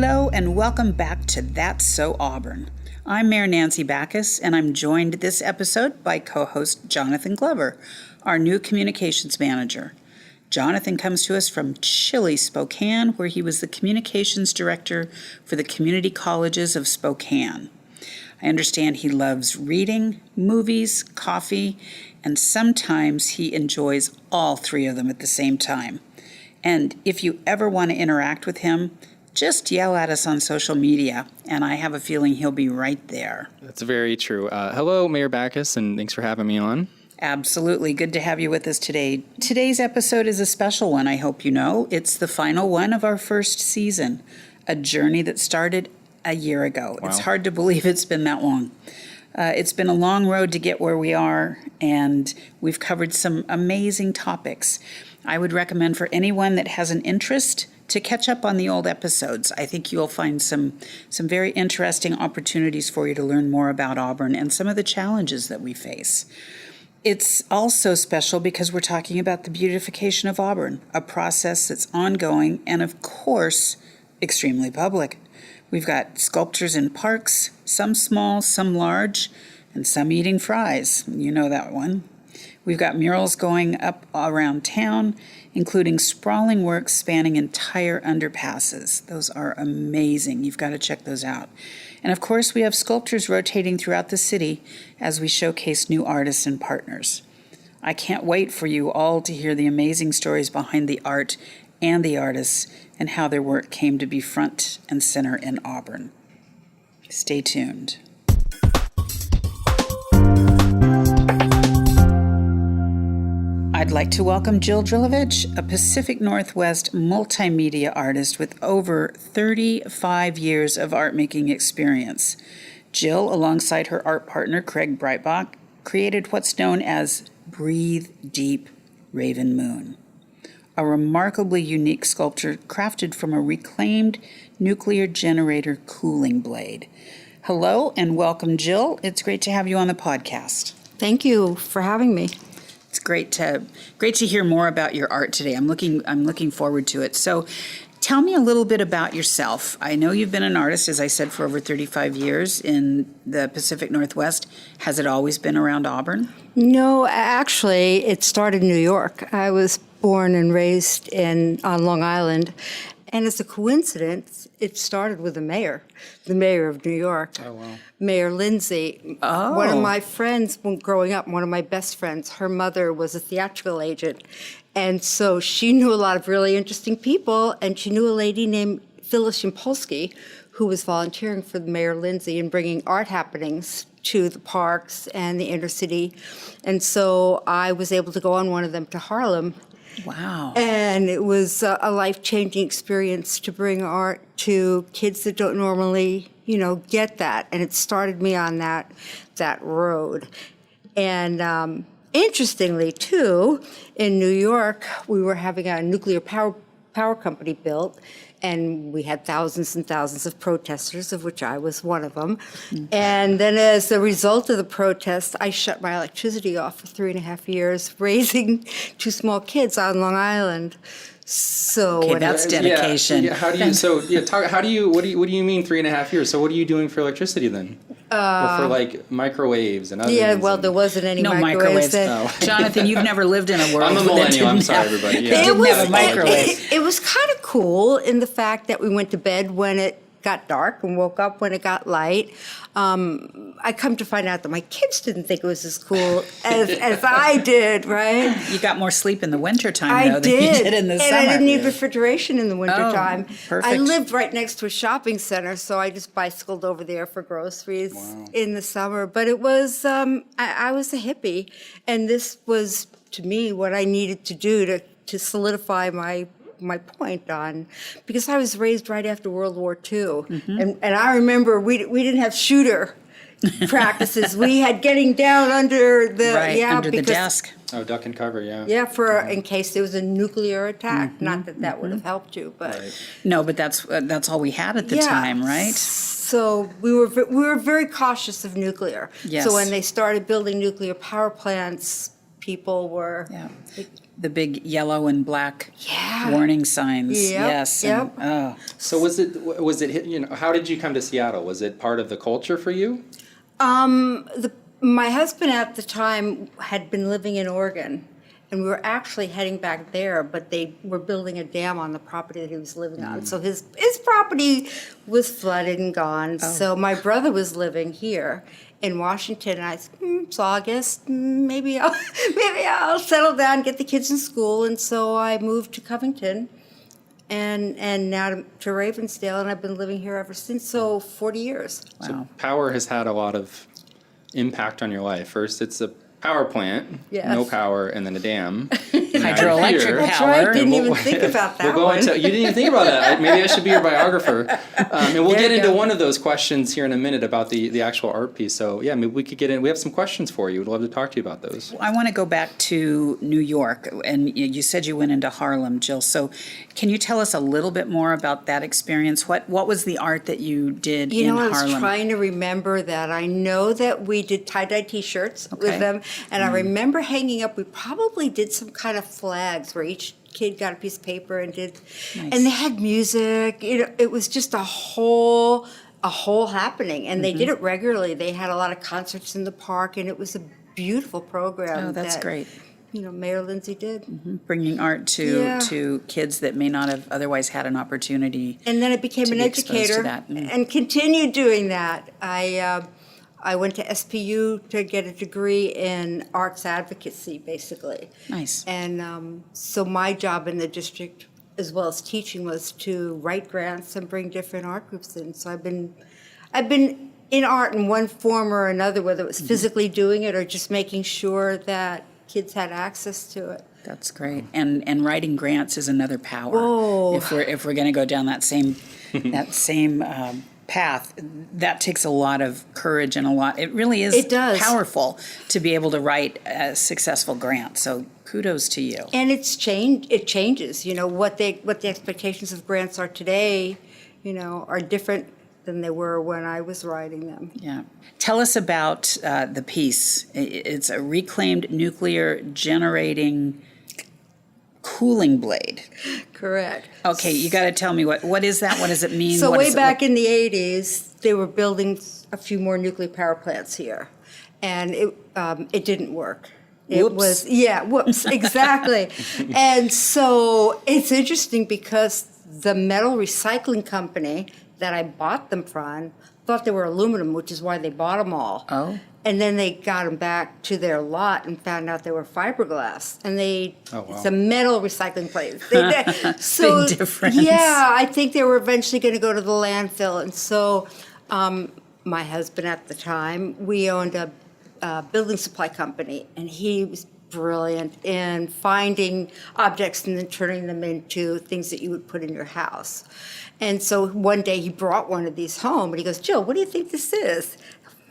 Hello and welcome back to That's So Auburn. I'm Mayor Nancy Backus, and I'm joined this episode by co-host Jonathan Glover, our new communications manager. Jonathan comes to us from chilly Spokane, where he was the communications director for the community colleges of Spokane. I understand he loves reading, movies, coffee, and sometimes he enjoys all three of them at the same time. And if you ever want to interact with him, just yell at us on social media, and I have a feeling he'll be right there. That's very true. Hello, Mayor Backus, and thanks for having me on. Absolutely. Good to have you with us today. Today's episode is a special one, I hope you know. It's the final one of our first season, a journey that started a year ago. Wow. It's hard to believe it's been that long. It's been a long road to get where we are, and we've covered some amazing topics. I would recommend for anyone that has an interest to catch up on the old episodes. I think you'll find some very interesting opportunities for you to learn more about Auburn and some of the challenges that we face. It's also special because we're talking about the beautification of Auburn, a process that's ongoing and, of course, extremely public. We've got sculptures in parks, some small, some large, and some eating fries. You know that one. We've got murals going up around town, including sprawling works spanning entire underpasses. Those are amazing. You've got to check those out. And of course, we have sculptures rotating throughout the city as we showcase new artists and partners. I can't wait for you all to hear the amazing stories behind the art and the artists and how their work came to be front and center in Auburn. Stay tuned. I'd like to welcome Drllevich, a Pacific Northwest multimedia artist with over 35 years of art-making experience. Jill, alongside her art partner Craig Breitbach, created what's known as Breathe Deep Raven Moon, a remarkably unique sculpture crafted from a reclaimed nuclear generator cooling blade. Hello and welcome, Jill. It's great to have you on the podcast. Thank you for having me. It's great to hear more about your art today. I'm looking forward to it. So tell me a little bit about yourself. I know you've been an artist, as I said, for over 35 years in the Pacific Northwest. Has it always been around Auburn? No, actually, it started in New York. I was born and raised on Long Island. And as a coincidence, it started with the mayor of New York. Oh, wow. Mayor Lindsay. Oh. One of my friends, when growing up, one of my best friends, her mother was a theatrical agent. And so she knew a lot of really interesting people, and she knew a lady named Phyllis Yampolsky, who was volunteering for Mayor Lindsay and bringing art happenings to the parks and the inner city. And so I was able to go on one of them to Harlem. Wow. And it was a life-changing experience to bring art to kids that don't normally, get that. And it started me on that road. And interestingly, too, in New York, we were having a nuclear power company built, and we had thousands and thousands of protesters, of which I was one of them. Mm-hmm. And then as a result of the protest, I shut my electricity off for 3.5 years, raising 2 small kids on Long Island. So okay, that's dedication. Yeah. What do you mean 3.5 years? So what are you doing for electricity then? Or for like microwaves and other things? Yeah, well, there wasn't any microwaves. Then. Jonathan, you've never lived in a world I'm a millennial. I'm sorry, everybody. Yeah. Didn't have a microwave. It was kind of cool in the fact that we went to bed when it got dark and woke up when it got light. I come to find out that my kids didn't think it was as cool as I did, right? You got more sleep in the wintertime, though, than you did in the summer. And I didn't need refrigeration in the wintertime. Perfect. I lived right next to a shopping center, so I just bicycled over there for groceries in the summer. But it was, I was a hippie, and this was, to me, what I needed to do to solidify my point on, because I was raised right after World War II. Mm-hmm. And I remember we didn't have shooter practices. We had getting down under the under the desk. Oh, duck and cover, yeah. Yeah, in case there was a nuclear attack. Mm-hmm. Not that would have helped you, but no, but that's all we had at the time, right? So we were very cautious of nuclear. Yes. So when they started building nuclear power plants, people were. Yeah. the big yellow and black Yeah. warning signs. Yep, Yes. yep. So was it, how did you come to Seattle? Was it part of the culture for you? My husband at the time had been living in Oregon, and we were actually heading back there, but they were building a dam on the property that he was living on. So his property was flooded and gone. So my brother was living here in Washington, and I said, it's August, maybe I'll settle down, get the kids in school. And so I moved to Covington and now to Ravensdale, and I've been living here ever since, so 40 years. Wow. So power has had a lot of impact on your life. First, it's a power plant, Yes. no power, and then a dam. And now you're Hydroelectric here. That's power. right, didn't even think about that We'll go one. into, you didn't even think about that. Maybe I should be your biographer. And we'll There get you into go. one of those questions here in a minute about the actual art piece. So yeah, maybe we could get in. We have some questions for you. We'd love to talk to you about those. I want to go back to New York, and you said you went into Harlem, Jill. So can you tell us a little bit more about that experience? What was the art that you did in I was Harlem? trying to remember that. I know that we did tie-dye T-shirts Okay. with them, and I remember hanging up, we probably did some kind of flags where each kid got a piece of paper and did, Nice. and they had music. It was just a whole happening, and they did it regularly. They had a lot of concerts in the park, and it was a beautiful program. Oh, that's that, great. Mayor Lindsay did. Bringing art to Yeah. to kids that may not have otherwise had an opportunity. And then I became to an be exposed to educator that. and continued doing that. I went to SPU to get a degree in arts advocacy, basically. Nice. And so my job in the district, as well as teaching, was to write grants and bring different art groups in. So I've been in art in one form or another, whether it was physically doing it or just making sure that kids had access to it. That's great. And writing grants is another power. Whoa. If we're going to go down that same path, that takes a lot of courage and a lot. It really is. It does. Powerful to be able to write a successful grant. So kudos to you. And it changes. What the expectations of grants are today, are different than they were when I was writing them. Yeah. Tell us about the piece. It's a reclaimed nuclear generating cooling blade. Correct. Okay, you got to tell me what is that? What does it mean? So What way does it back look- in the 80s, they were building a few more nuclear power plants here, and it didn't work. It Whoops. whoops, exactly. And so it's interesting because the metal recycling company that I bought them from thought they were aluminum, which is why they bought them all. Oh. And then they got them back to their lot and found out they were fiberglass. And Oh, wow. it's a metal recycling place. Big difference. Yeah, I think they were eventually going to go to the landfill. And so my husband at the time, we owned a building supply company, and he was brilliant in finding objects and then turning them into things that you would put in your house. And so one day he brought one of these home, and he goes, Jill, what do you think this is?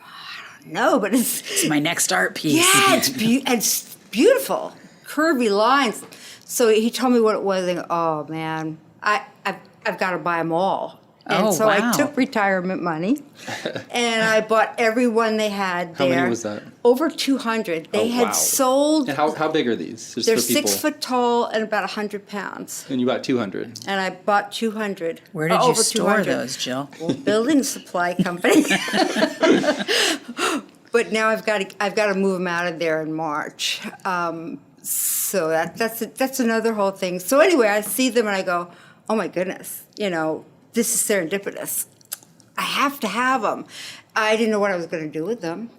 I don't know, but It's my next art piece. yeah, it's beautiful, curvy lines. So he told me what it was, and oh man, I've got to buy them all. And Oh, so wow. I took retirement money, and I bought every one they had How there. many was that? Over 200. They Oh, had wow. sold. And how big are these? Just They're for people. 6 foot tall and about 100 pounds. And you bought 200. And I bought 200. Where did you over store 200. those, Jill? Well, building supply company. But now I've got to move them out of there in March. So that's another whole thing. So anyway, I see them and I go, oh my goodness, this is serendipitous. I have to have them. I didn't know what I was going to do with them.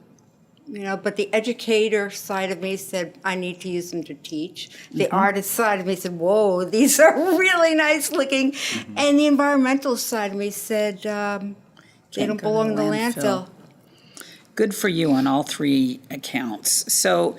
But the educator side of me said, I need to use them to teach. The artist side of me said, whoa, these are really nice looking. And the environmental side of me said, they Can't don't go to belong in the the landfill. landfill. Good for you on all three accounts. So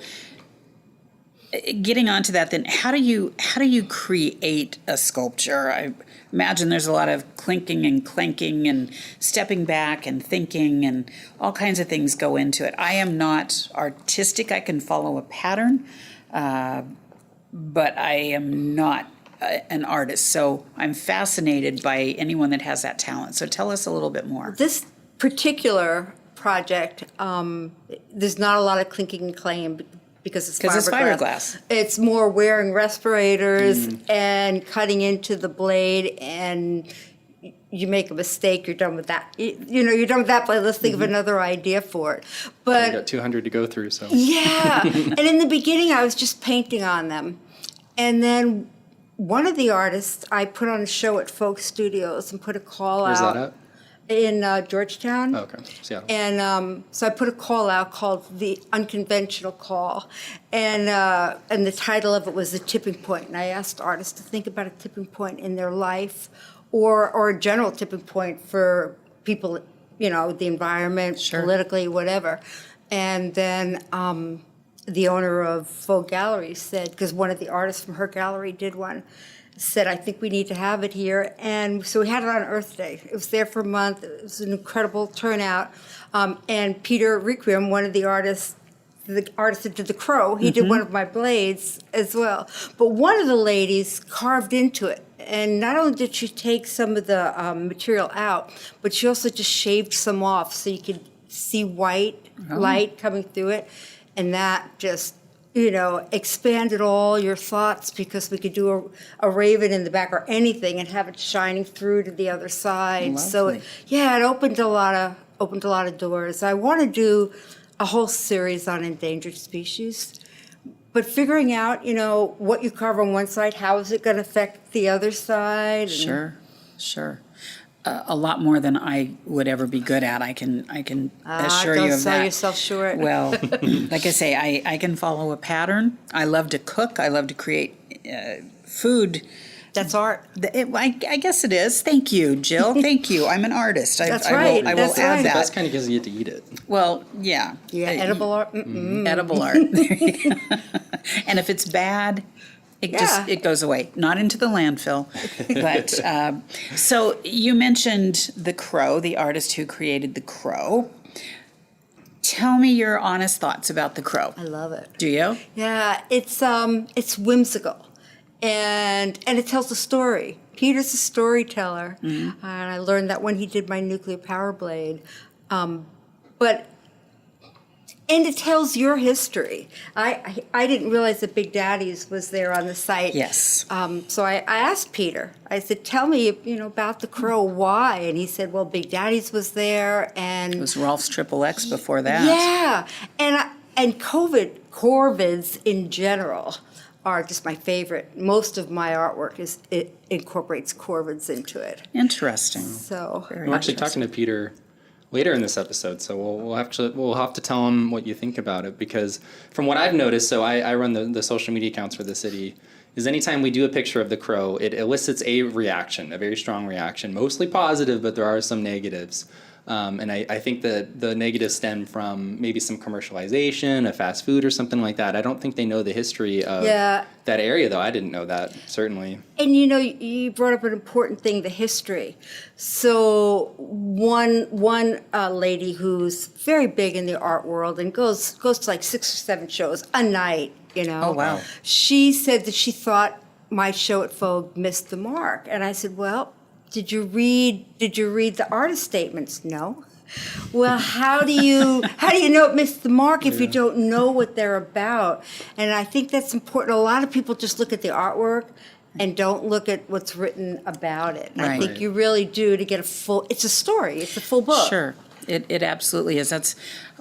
getting onto that then, how do you create a sculpture? I imagine there's a lot of clinking and clanking and stepping back and thinking and all kinds of things go into it. I am not artistic. I can follow a pattern, but I am not an artist. So I'm fascinated by anyone that has that talent. So tell us a little bit more. This particular project, there's not a lot of clinking and clanging because it's 'Cause it's fiberglass. It's more wearing respirators and cutting into the blade, and you make a mistake, you're done with that. You're done with that blade. Let's think of another idea for it. You But got 200 to go through, so. yeah, and in the beginning, I was just painting on them, and then one of the artists, I put on a show at Folk Studios and put a call Where's out. that at? In Georgetown. Oh, okay. Seattle. And so I put a call out called The Unconventional Call. And the title of it was The Tipping Point. And I asked artists to think about a tipping point in their life or a general tipping point for people, the environment, Sure. politically, whatever. And then the owner of Folk Gallery said, because one of the artists from her gallery did one, said, I think we need to have it here. And so we had it on Earth Day. It was there for a month. It was an incredible turnout. And Peter Reiquam, one of the artists that did the crow, he did one of my blades as well. But one of the ladies carved into it. And not only did she take some of the material out, but she also just shaved some off so you could see white light coming through it. And that just expanded all your thoughts, because we could do a raven in the back or anything and have it shining through to the other side. So Lovely. it opened a lot of doors. I want to do a whole series on endangered species, but figuring out what you carve on one side, how is it going to affect the other side? Sure. A lot more than I would ever be good at. I can assure you of that. Don't sell yourself short. Well, like I say, I can follow a pattern. I love to cook. I love to create food. That's art. I guess it is. Thank you, Jill. Thank you. I'm an artist. That's right. I will That's add right. that. That's kind of because you get to eat it. Well, yeah. Edible art. Edible art. There you go. And if it's bad, it goes away. Not into the landfill. But so you mentioned the crow, the artist who created the crow. Tell me your honest thoughts about the crow. I love it. Do you? Yeah, it's whimsical, and it tells a story. Peter's a storyteller, and I learned that when he did my nuclear power blade. And it tells your history. I didn't realize that Big Daddy's was there on the site. Yes. So I asked Peter. I said, "Tell me, about the crow. Why?" And he said, "Well, Big Daddy's was there, and It was Rolf's XXX before that. yeah, and corvids in general are just my favorite. Most of my artwork it incorporates corvids into it. Interesting. So I'm actually talking to Peter later in this episode, so we'll have to tell him what you think about it, because from what I've noticed, so I run the social media accounts for the city, is anytime we do a picture of the crow, it elicits a reaction, a very strong reaction, mostly positive, but there are some negatives. And I think that the negatives stem from maybe some commercialization of fast food or something like that. I don't think they know the history of that area, though. I didn't know that, certainly. And you brought up an important thing, the history. So one lady who's very big in the art world and goes to like 6 or 7 shows a night, Oh, wow. She said that she thought my show at Vogue missed the mark. And I said, well, did you read the artist statements? No. Well, how do you know it missed the mark if you don't know what they're about? And I think that's important. A lot of people just look at the artwork and don't look at what's written about it. And I Right. think you really do to get it's a story. It's a full book. Sure. It absolutely is. That's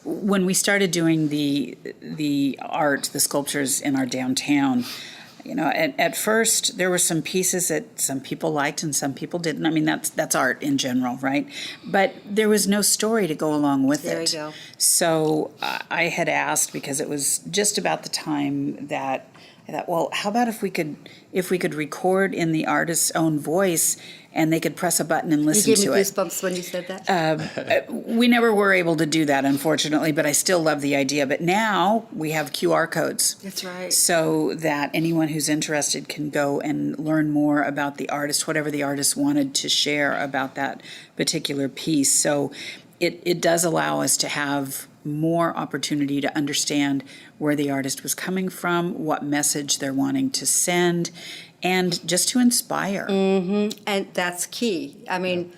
when we started doing the art, the sculptures in our downtown. At first there were some pieces that some people liked and some people didn't. I mean, that's art in general, right? But there was no story to go along with it. There you go. So I had asked, because it was just about the time that I thought, well, how about if we could record in the artist's own voice and they could press a button and listen to it. You gave me goosebumps when you said that. We never were able to do that, unfortunately, but I still love the idea. But now we have QR codes. That's right. So that anyone who's interested can go and learn more about the artist, whatever the artist wanted to share about that particular piece. So it does allow us to have more opportunity to understand where the artist was coming from, what message they're wanting to send, and just to inspire. And that's key. I mean,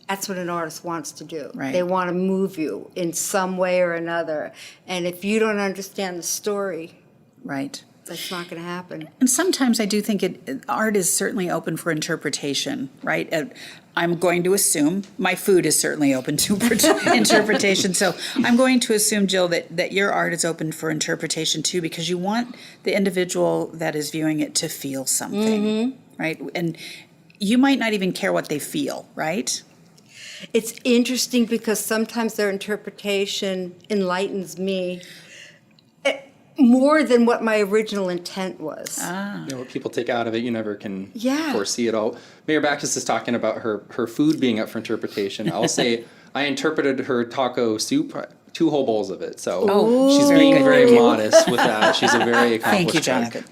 that's what an artist wants to do. Right. They want to move you in some way or another. And if you don't understand the story, Right. That's not going to happen. And sometimes I do think art is certainly open for interpretation, right? I'm going to assume my food is certainly open to interpretation. So I'm going to assume, Jill, that your art is open for interpretation too, because you want the individual that is viewing it to feel something, right? And you might not even care what they feel, right? It's interesting because sometimes their interpretation enlightens me more than what my original intent was. What people take out of it, you never can Yeah. foresee it all. Mayor Backus is talking about her food being up for interpretation. I'll say I interpreted her taco soup, 2 whole bowls of it. So she's very being good. very Thank you. modest with that. She's a very Thank accomplished you, cook.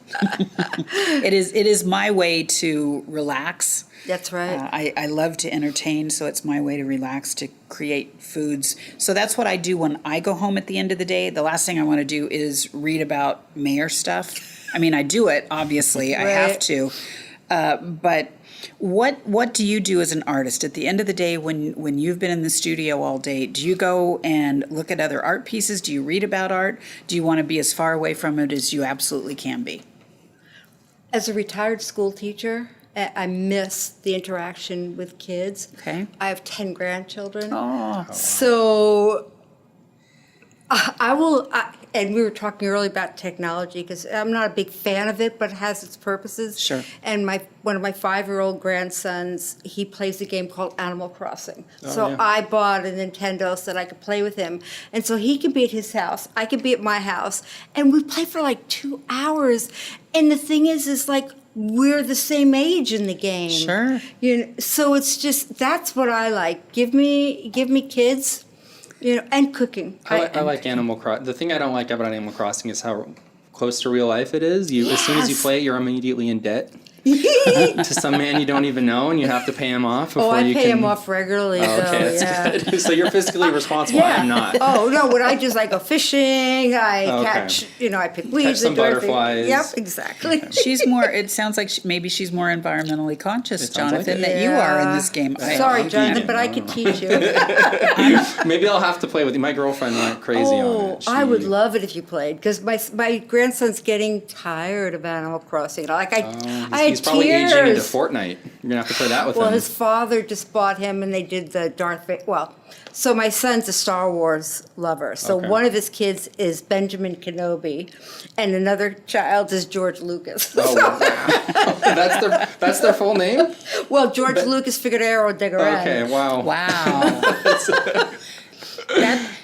Jonathan. It is my way to relax. That's right. I love to entertain, so it's my way to relax, to create foods. So that's what I do when I go home at the end of the day. The last thing I want to do is read about mayor stuff. I mean, I do it, obviously. I have Right. to. But what do you do as an artist? At the end of the day, when you've been in the studio all day, do you go and look at other art pieces? Do you read about art? Do you want to be as far away from it as you absolutely can be? As a retired school teacher, I miss the interaction with kids. Okay. I have 10 grandchildren. Oh, So I will, and we were talking earlier about technology, because I'm not a big fan of it, but it has its purposes. Sure. And one of my 5-year-old grandsons, he plays a game called Animal Crossing. So yeah. I bought a Nintendo so that I could play with him. And so he could be at his house, I could be at my house, and we play for like 2 hours. And the thing is like, we're the same age in the game. Sure. So it's just, that's what I like. Give me kids, and cooking. I like Animal Crossing. The thing I don't like about Animal Crossing is how close to real life it is. As soon as you Yes. play it, you're immediately in debt to some man you don't even know, and you have to pay him off before I you pay can. him off regularly, Oh, though. okay, that's Yeah. good. So you're fiscally responsible. Yeah. I'm not. Oh no! When I just go fishing, I Okay. catch. I pick weeds. some and do everything. butterflies. Yep, exactly. she's more. It sounds like maybe she's more environmentally conscious, It sounds like Jonathan, it. that you are in Yeah. this game. Sorry, I'm Jonathan, vegan. but I I could don't teach you. Maybe I'll have to play with you. My girlfriend went crazy on it. I would love it if you played, because my grandson's getting tired of Animal Crossing. I had He's probably tears. aging into Fortnite. You're gonna have to play that with Well, him. his father just bought him, and they did the Darth Vader. Well, so my son's a Star Wars lover. So Okay. one of his kids is Benjamin Kenobi, and another child is George Lucas. Oh, wow. that's their full name? Well, George Lucas Figueroa de Garan. Okay, wow. Wow.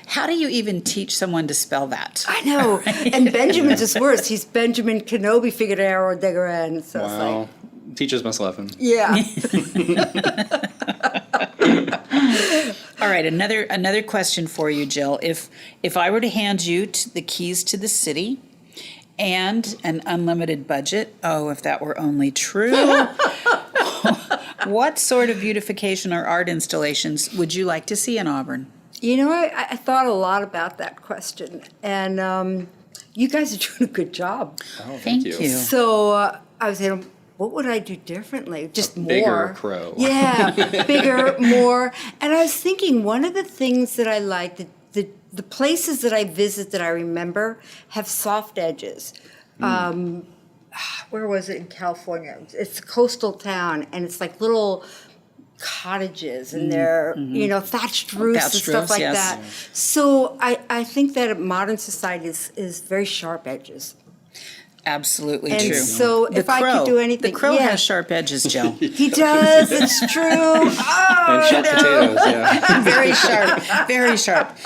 How do you even teach someone to spell that? I know. And Benjamin's is worse. He's Benjamin Kenobi Figueroa de Garan. So it's Wow. like, Teachers must love him. yeah. All right, another question for you, Jill. If I were to hand you the keys to the city and an unlimited budget, oh, if that were only true, what sort of beautification or art installations would you like to see in Auburn? I thought a lot about that question. And you guys are doing a good job. Oh, Thank you. So I was saying, what would I do differently? Just more. bigger crow. Yeah, bigger, more. And I was thinking, one of the things that I like, the places that I visit that I remember have soft edges. Where was it in California? It's a coastal town, and it's like little cottages, and they're, thatched roofs and Thatched stuff roofs, like yes. that. So I think that modern society is very sharp edges. Absolutely And true. so if I could do anything, the crow yeah. has sharp edges, Jill. He does. It's true. Oh, And sharp potatoes, yeah. Very sharp, very sharp.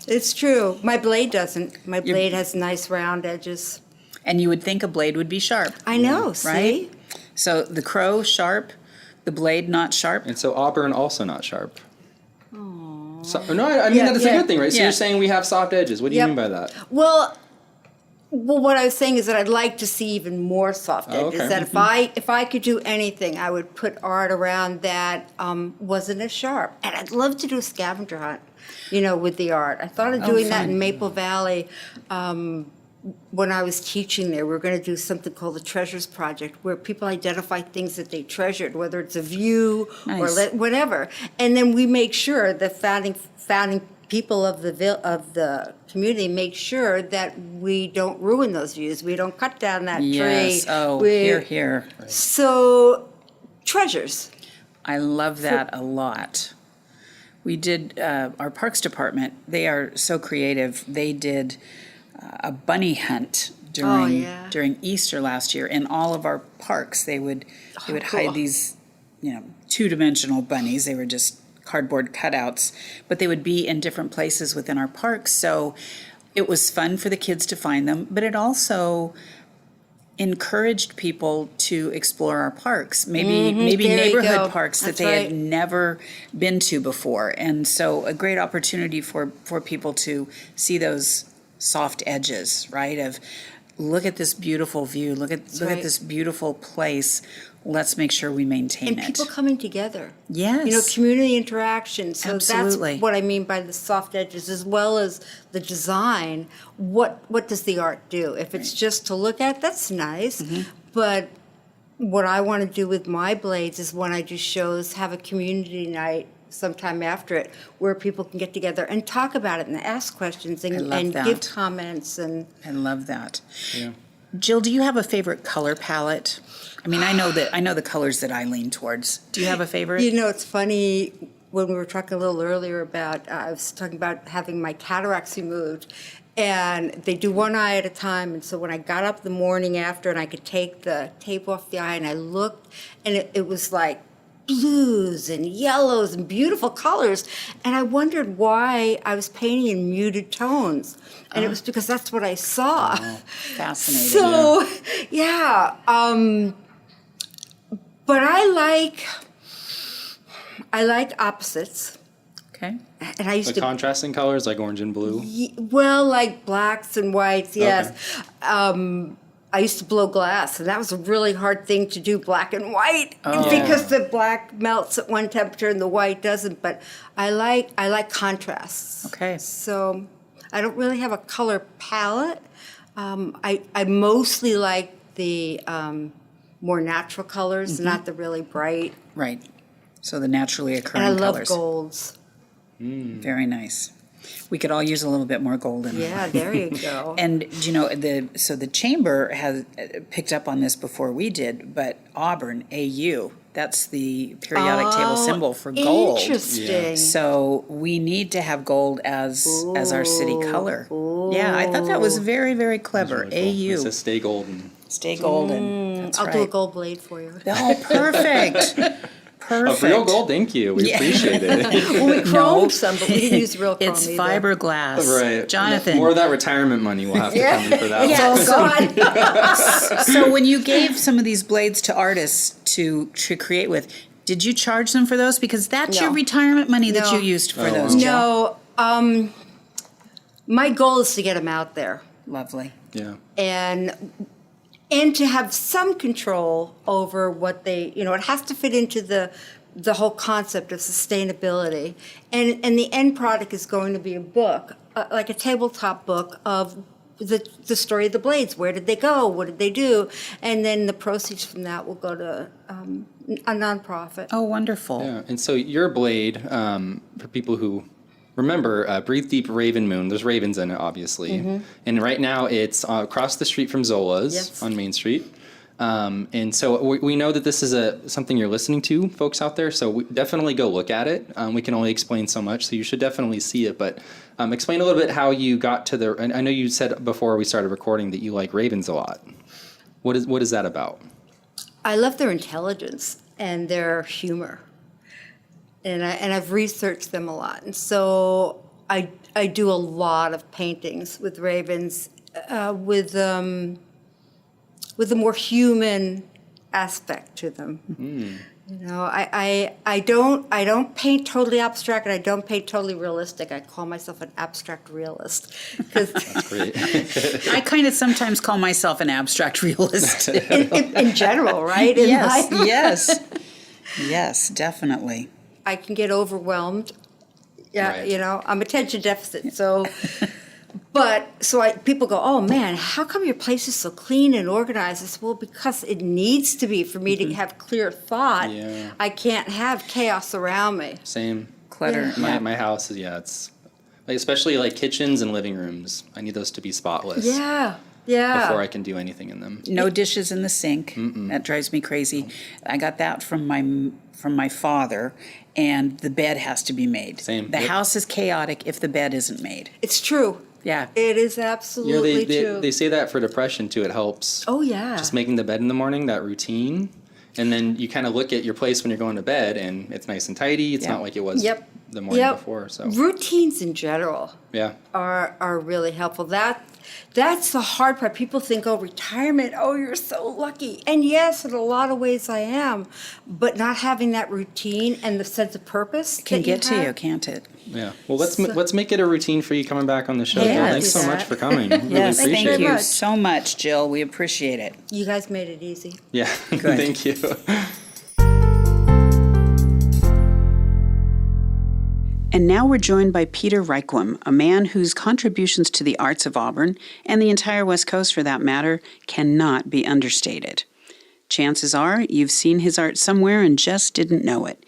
it's true. My blade doesn't. My blade has nice round edges. And you would think a blade would be sharp, I know. right? See? So the crow sharp, the blade not sharp. And so Auburn also not sharp. So, no, I mean, Yeah, that's yeah, a good thing, right? So yeah. you're saying we have soft edges. What do you Yep. mean by that? Well, what I was saying is that I'd like to see even more soft edges. okay. That if I could do anything, I would put art around that wasn't as sharp. And I'd love to do a scavenger hunt, with the art. I thought of doing that fun. in Maple Valley. When I was teaching there, we were going to do something called the Treasures Project, where people identify things that they treasured, whether it's a view Nice. or whatever. And then we make sure the founding people of the community make sure that we don't ruin those views. We don't cut down that tree. Yes. Oh, We- here, here. So, treasures. I love that a lot. We did, our Parks Department, they are so creative. They did a bunny hunt during Easter last year. In all of our parks, they would cool. hide these, two-dimensional bunnies. They were just cardboard cutouts, but they would be in different places within our parks. So it was fun for the kids to find them, but it also encouraged people to explore our parks, maybe There you go. neighborhood parks that That's they had right. never been to before. And so a great opportunity for people to see those soft edges, right? Of look at this beautiful view, look at right. this beautiful place. Let's make sure we maintain And it. people coming together. Yes. Community interaction. So Absolutely. that's what I mean by the soft edges, as well as the design. What does the art do? If it's just to look at, that's nice. But what I want to do with my blades is when I do shows, have a community night sometime after it, where people can get together and talk about it and ask questions and love give that. comments. And I love that. Yeah. Jill, do you have a favorite color palette? I mean, I know the colors that I lean towards. Do you have a favorite? it's funny, when we were talking a little earlier about, I was talking about having my cataracts removed, and they do one eye at a time. And so when I got up the morning after and I could take the tape off the eye and I looked, and it was like blues and yellows and beautiful colors. And I wondered why I was painting in muted tones. And it was because that's what I saw. Fascinating. So, but I like opposites. Okay. And I used The to, contrasting colors like orange and blue. like blacks and whites, yes. I used to blow glass, and that was a really hard thing to do, black and white, because the black melts at one temperature and the white doesn't. But I like contrasts. Okay. So I don't really have a color palette. I mostly like the more natural colors, not the really bright. Right. So the naturally And occurring I love colors. golds. Very nice. We could all use a little bit more gold in our Yeah, life. there you go. And the chamber has picked up on this before we did, but Auburn, AU, that's the periodic table symbol for gold. Interesting. So we need to have gold as our city color. Yeah, I thought that was very, very clever. Really cool. It AU, says stay golden. stay golden. That's I'll right. do a gold blade for you. Oh, perfect. Perfect. Real gold, thank you. We appreciate it. Well, we chromed some, but we didn't use real chrome It's either. fiberglass. Right. Jonathan. More of that retirement money will have to come in for that. Yeah. one. Oh, God. So when you gave some of these blades to artists to create with, did you charge them for those? Because that's your No. retirement money that No. you used for Oh, those, wow. Jill. No, my goal is to get them out there Lovely. Yeah. and to have some control over what they, it has to fit into the whole concept of sustainability. And the end product is going to be a book, like a tabletop book of the story of the blades. Where did they go? What did they do? And then the proceeds from that will go to a nonprofit. Oh, wonderful. Yeah. And so your blade, for people who remember, Breathe Deep Raven Moon, there's ravens in it, obviously. And right now it's across the street from Zola's Yes. on Main Street. And so we know that this is something you're listening to, folks out there. So definitely go look at it. We can only explain so much, so you should definitely see it. But explain a little bit how you got to the. And I know you said before we started recording that you like ravens a lot. What is that about? I love their intelligence and their humor, and I've researched them a lot, and so I do a lot of paintings with ravens, with a more human aspect to them. I don't paint totally abstract, and I don't paint totally realistic. I call myself an abstract realist because Great. I kind of sometimes call myself an abstract realist. in general, right? In Yes, life. yes. Yes, definitely. I can get overwhelmed. Yeah, Right. I'm attention deficit. So, people go, oh man, how come your place is so clean and organized? I said, well, because it needs to be for me to have clear thought. Yeah. I can't have chaos around me. Same. Clutter. Yeah. My house is it's Like, especially like kitchens and living rooms. I need those to be spotless. Yeah. Before I can do anything in them. No dishes in the sink. That drives me crazy. I got that from my father, and the bed has to be made. Same. The Yep. house is chaotic if the bed isn't made. It's true. Yeah. It is absolutely true. They say that for depression too. It helps. Oh, yeah. Just making the bed in the morning, that routine. And then you kind of look at your place when you're going to bed, and it's nice and tidy. It's Yeah. not like it was Yep. the morning Yep. before. So Routines in general yeah, are really helpful. That's the hard part. People think, oh, retirement, oh, you're so lucky. And yes, in a lot of ways I am. But not having that routine and the sense of purpose Can that get to have- you, can't it? yeah. Well, let's make it a routine for you coming back on the show. Yeah, Jill. let's Thanks do so much that. for coming. Really Yes, appreciate thank it. you much. so much, Jill. We appreciate it. You guys made it easy. Yeah. Thank you. And now we're joined by Peter Reiquam, a man whose contributions to the arts of Auburn, and the entire West Coast for that matter, cannot be understated. Chances are you've seen his art somewhere and just didn't know it.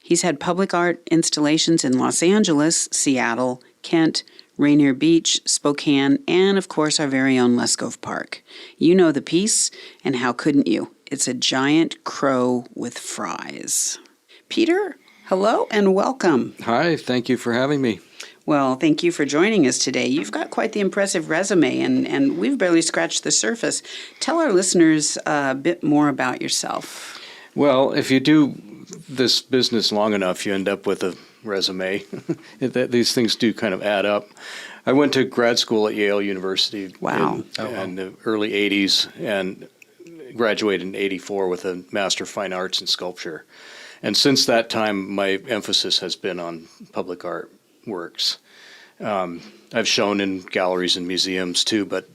He's had public art installations in Los Angeles, Seattle, Kent, Rainier Beach, Spokane, and of course our very own Lescove Park. You know the piece, and how couldn't you? It's a giant crow with fries. Peter, hello and welcome. Hi, thank you for having me. Well, thank you for joining us today. You've got quite the impressive resume, and we've barely scratched the surface. Tell our listeners a bit more about yourself. Well, if you do this business long enough, you end up with a resume. These things do kind of add up. I went to grad school at Yale University Wow. in the early 80s and graduated in 84 with a Master of Fine Arts in Sculpture. And since that time, my emphasis has been on public art works. I've shown in galleries and museums too, but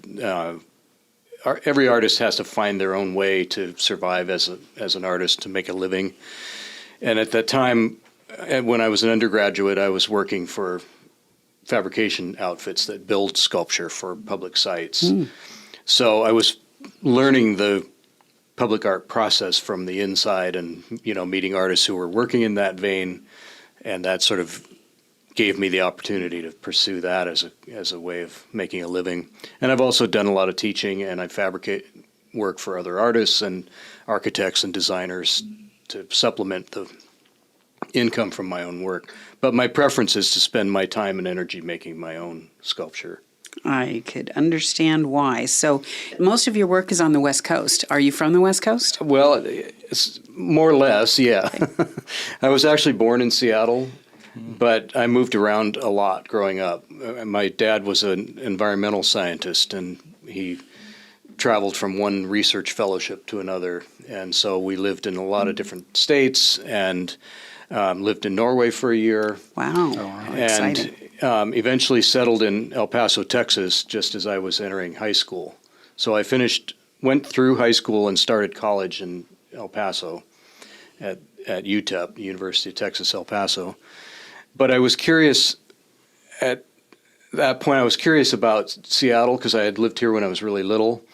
every artist has to find their own way to survive as an artist, to make a living. And at that time, when I was an undergraduate, I was working for fabrication outfits that build sculpture for public sites. So I was learning the public art process from the inside, and meeting artists who were working in that vein, and that sort of gave me the opportunity to pursue that as a way of making a living. And I've also done a lot of teaching, and I fabricate work for other artists and architects and designers to supplement the income from my own work. But my preference is to spend my time and energy making my own sculpture. I could understand why. So most of your work is on the West Coast. Are you from the West Coast? Well, it's more or less, yeah. I was actually born in Seattle, but I moved around a lot growing up. My dad was an environmental scientist, and he traveled from one research fellowship to another. And so we lived in a lot of different states, and lived in Norway for a year. Wow. And Exciting. Eventually settled in El Paso, Texas, just as I was entering high school. So I went through high school and started college in El Paso at UTEP, University of Texas, El Paso. But I was curious at that point. I was curious about Seattle because I had lived here when I was really little,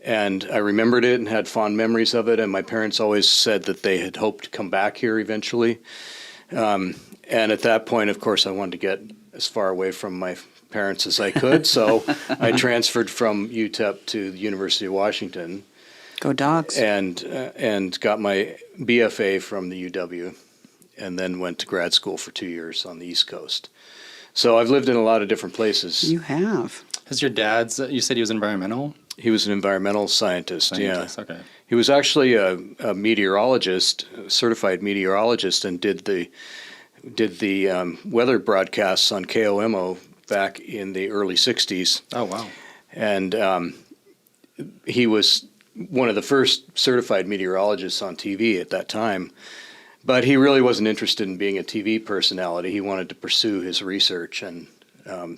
and I remembered it and had fond memories of it. And my parents always said that they had hoped to come back here eventually. And at that point, of course, I wanted to get as far away from my parents as I could. So I transferred from UTEP to the University of Washington. Go Dogs. And got my BFA from the UW, and then went to grad school for 2 years on the East Coast. So I've lived in a lot of different places. You have. Has your dad's? You said he was environmental. He was an environmental scientist. Yeah. Okay. He was actually a meteorologist, a certified meteorologist, and did the weather broadcasts on KOMO back in the early 60s. Oh, wow. And he was one of the first certified meteorologists on TV at that time. But he really wasn't interested in being a TV personality. He wanted to pursue his research, and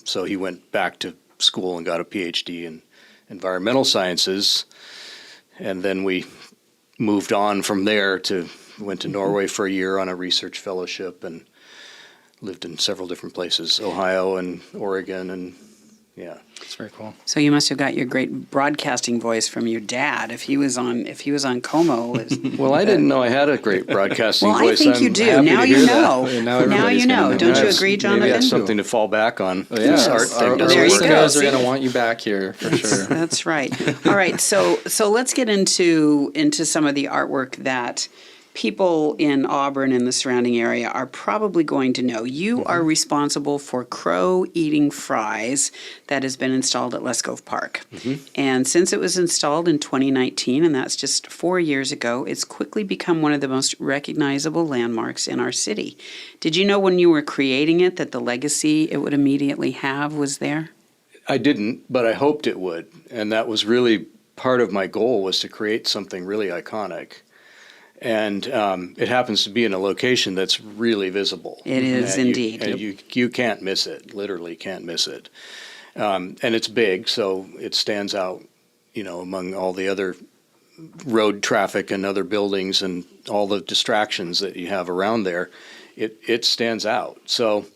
so he went back to school and got a PhD in environmental sciences. And then we moved on from there went to Norway for a year on a research fellowship, and lived in several different places, Ohio and Oregon and Yeah. It's very cool. So you must have got your great broadcasting voice from your dad. If he was on Como, Well, I didn't know I had a great broadcasting well, I voice. think you I'm do. happy Now to you hear know. that. Now Now everybody's you gonna know. know. Don't you That's- agree, Maybe that's Jonathan? something to fall back on. Oh, yeah. This art thing Our doesn't There you work. go. listeners are See? going to want you back here for sure. That's right. All right. So let's get into some of the artwork that people in Auburn and the surrounding area are probably going to know. You are responsible for crow eating fries that has been installed at Lescove Park. And since it was installed in 2019, and that's just 4 years ago, it's quickly become one of the most recognizable landmarks in our city. Did you know when you were creating it that the legacy it would immediately have was there? I didn't, but I hoped it would. And that was really part of my goal, was to create something really iconic. And it happens to be in a location that's really visible. It is And indeed. you can't miss it, literally can't miss it. And it's big, so it stands out, among all the other road traffic and other buildings and all the distractions that you have around there. It stands out. So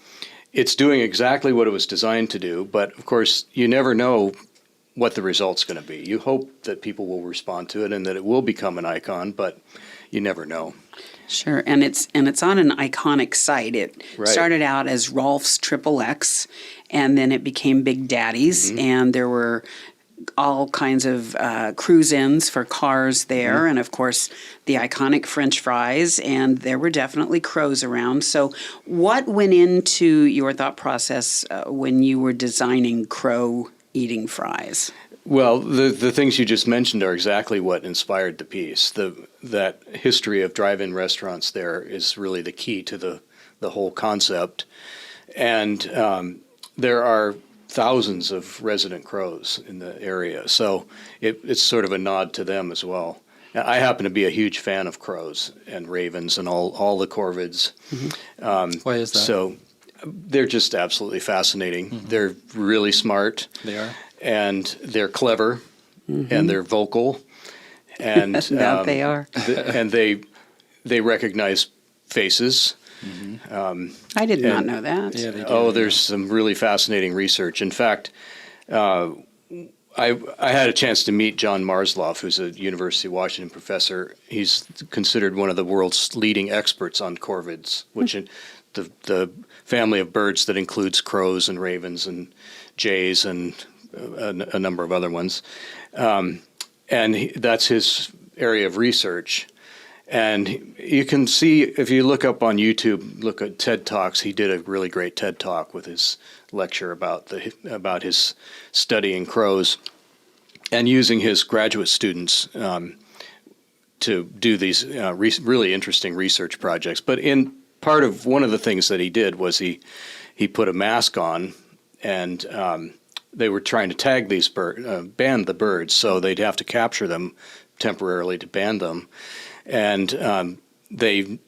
it's doing exactly what it was designed to do, but of course, you never know what the result's going to be. You hope that people will respond to it and that it will become an icon, but you never know. Sure, and it's on an iconic site. It Right. started out as Rolf's XXX, and then it became Big Daddy's, and there were all kinds of cruise-ins for cars there, and of course the iconic French fries, and there were definitely crows around. So what went into your thought process when you were designing crow eating fries? Well, the things you just mentioned are exactly what inspired the piece. That history of drive-in restaurants there is really the key to the whole concept. And there are thousands of resident crows in the area, so it's sort of a nod to them as well. I happen to be a huge fan of crows and ravens and all the corvids. Why is that? So they're just absolutely fascinating. They're really smart. They are. And they're clever, and they're vocal, and That they are. and they recognize faces. I did not and- know that. Yeah, they do. Oh, there's some really fascinating research. In fact, I had a chance to meet John Marsloff, who's a University of Washington professor. He's considered one of the world's leading experts on corvids, which the family of birds that includes crows and ravens and jays and a number of other ones. And that's his area of research. And you can see, if you look up on YouTube, look at TED Talks, he did a really great TED Talk with his lecture about his studying crows and using his graduate students to do these really interesting research projects. But in part of one of the things that he did was he put a mask on, and they were trying to tag these ban the birds, so they'd have to capture them temporarily to ban them. And they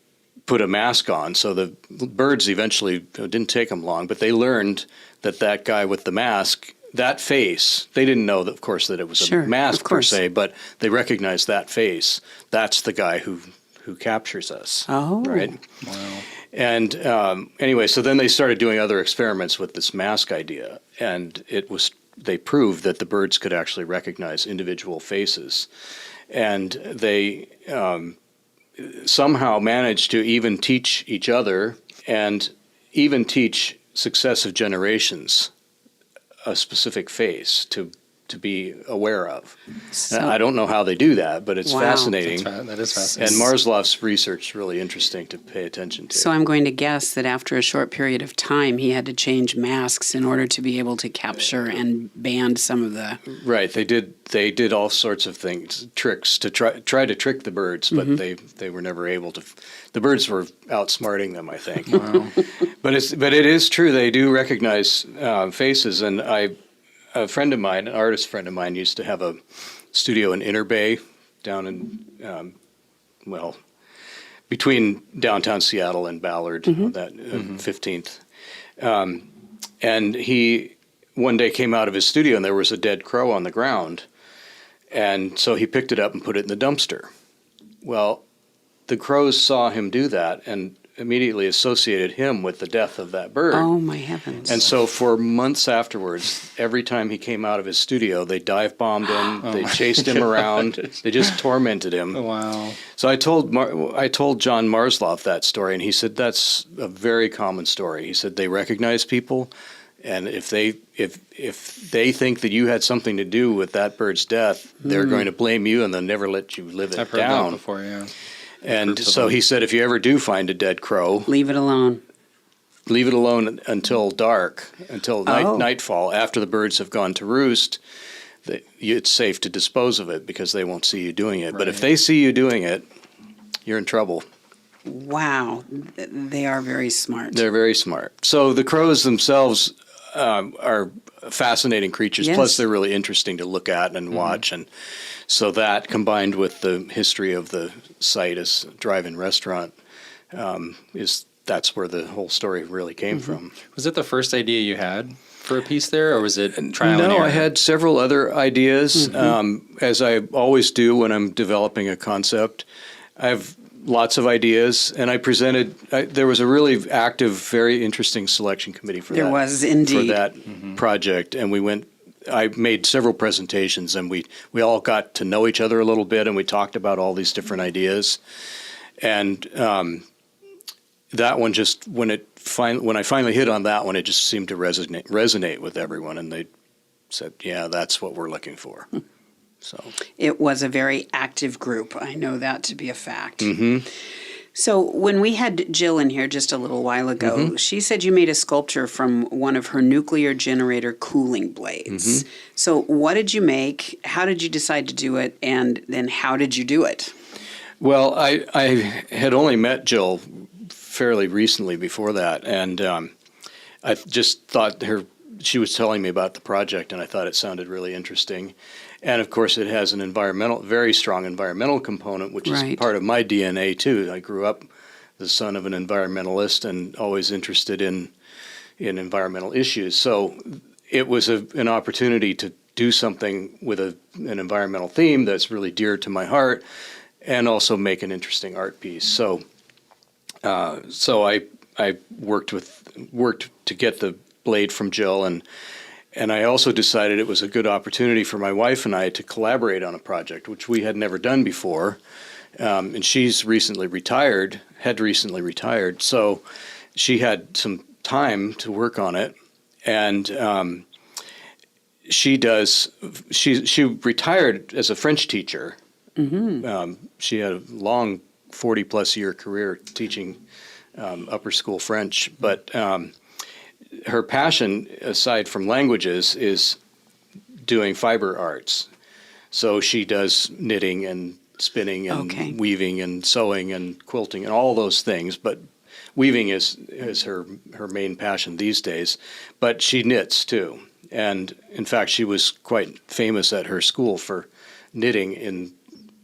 put a mask on, so the birds eventually, it didn't take them long, but they learned that guy with the mask, that face, they didn't know, that, of course, that it was Sure, a mask of per course. se, but they recognized that face. That's the guy who captures us. Oh. Right? Wow. And anyway, so then they started doing other experiments with this mask idea, and they proved that the birds could actually recognize individual faces. And they somehow managed to even teach each other and even teach successive generations a specific face to be aware of. So- I don't know how they do that, but it's Wow. fascinating. That is fascinating. And Marsloff's research is really interesting to pay attention to. So I'm going to guess that after a short period of time, he had to change masks in order to be able to capture and band some of the. Right, they did all sorts of things, tricks to try to trick the birds, but they were never able to. The birds were outsmarting them, I think. Wow. But it is true, they do recognize faces, and a friend of mine, an artist friend of mine, used to have a studio in Inner Bay down in between downtown Seattle and Ballard, that 15th. And he one day came out of his studio and there was a dead crow on the ground. And so he picked it up and put it in the dumpster. Well, the crows saw him do that, and immediately associated him with the death of that bird. Oh, my heavens. And so for months afterwards, every time he came out of his studio, they dive bombed him, they chased him around, they just tormented him. Wow. So I told John Marsloff that story, and he said that's a very common story. He said they recognize people, and if they think that you had something to do with that bird's death, they're going to blame you, and they'll never let you live it I've heard down. that before, yeah. And Groups of so them. he said, if you ever do find a dead crow, Leave it alone. leave it alone until dark, until Oh. nightfall. After the birds have gone to roost, it's safe to dispose of it because they won't see you doing it. But if Right. they see you doing it, you're in trouble. Wow. They are very smart. They're very smart. So the crows themselves are fascinating creatures. Yes. Plus, they're really interesting to look at and watch. And so that, combined with the history of the site as a drive-in restaurant, that's where the whole story really came from. Was it the first idea you had for a piece there, or was it trial and No, error? I had several other ideas, as I always do when I'm developing a concept. I have lots of ideas, and I presented. There was a really active, very interesting selection committee for There that. was indeed. For that project, and we went. I made several presentations, and we all got to know each other a little bit, and we talked about all these different ideas, and that one just when I finally hit on that one, it just seemed to resonate with everyone, and they said, "Yeah, that's what we're looking for." So It was a very active group. I know that to be a fact. So when we had Jill in here just a little while ago, she said you made a sculpture from one of her nuclear generator cooling blades. So what did you make? How did you decide to do it? And then how did you do it? Well, I had only met Jill fairly recently before that, and I just thought she was telling me about the project, and I thought it sounded really interesting. And of course, it has an very strong environmental component, which is Right. part of my DNA too. I grew up the son of an environmentalist and always interested in environmental issues. So it was an opportunity to do something with an environmental theme that's really dear to my heart, and also make an interesting art piece. So I worked to get the blade from Jill, and I also decided it was a good opportunity for my wife and I to collaborate on a project, which we had never done before. And she's had recently retired, so she had some time to work on it. And she retired as a French teacher. She had a long 40-plus year career teaching upper school French, but her passion, aside from languages, is doing fiber arts. So she does knitting and spinning and Okay. weaving and sewing and quilting and all those things, but weaving is her main passion these days. But she knits too. And in fact, she was quite famous at her school for knitting in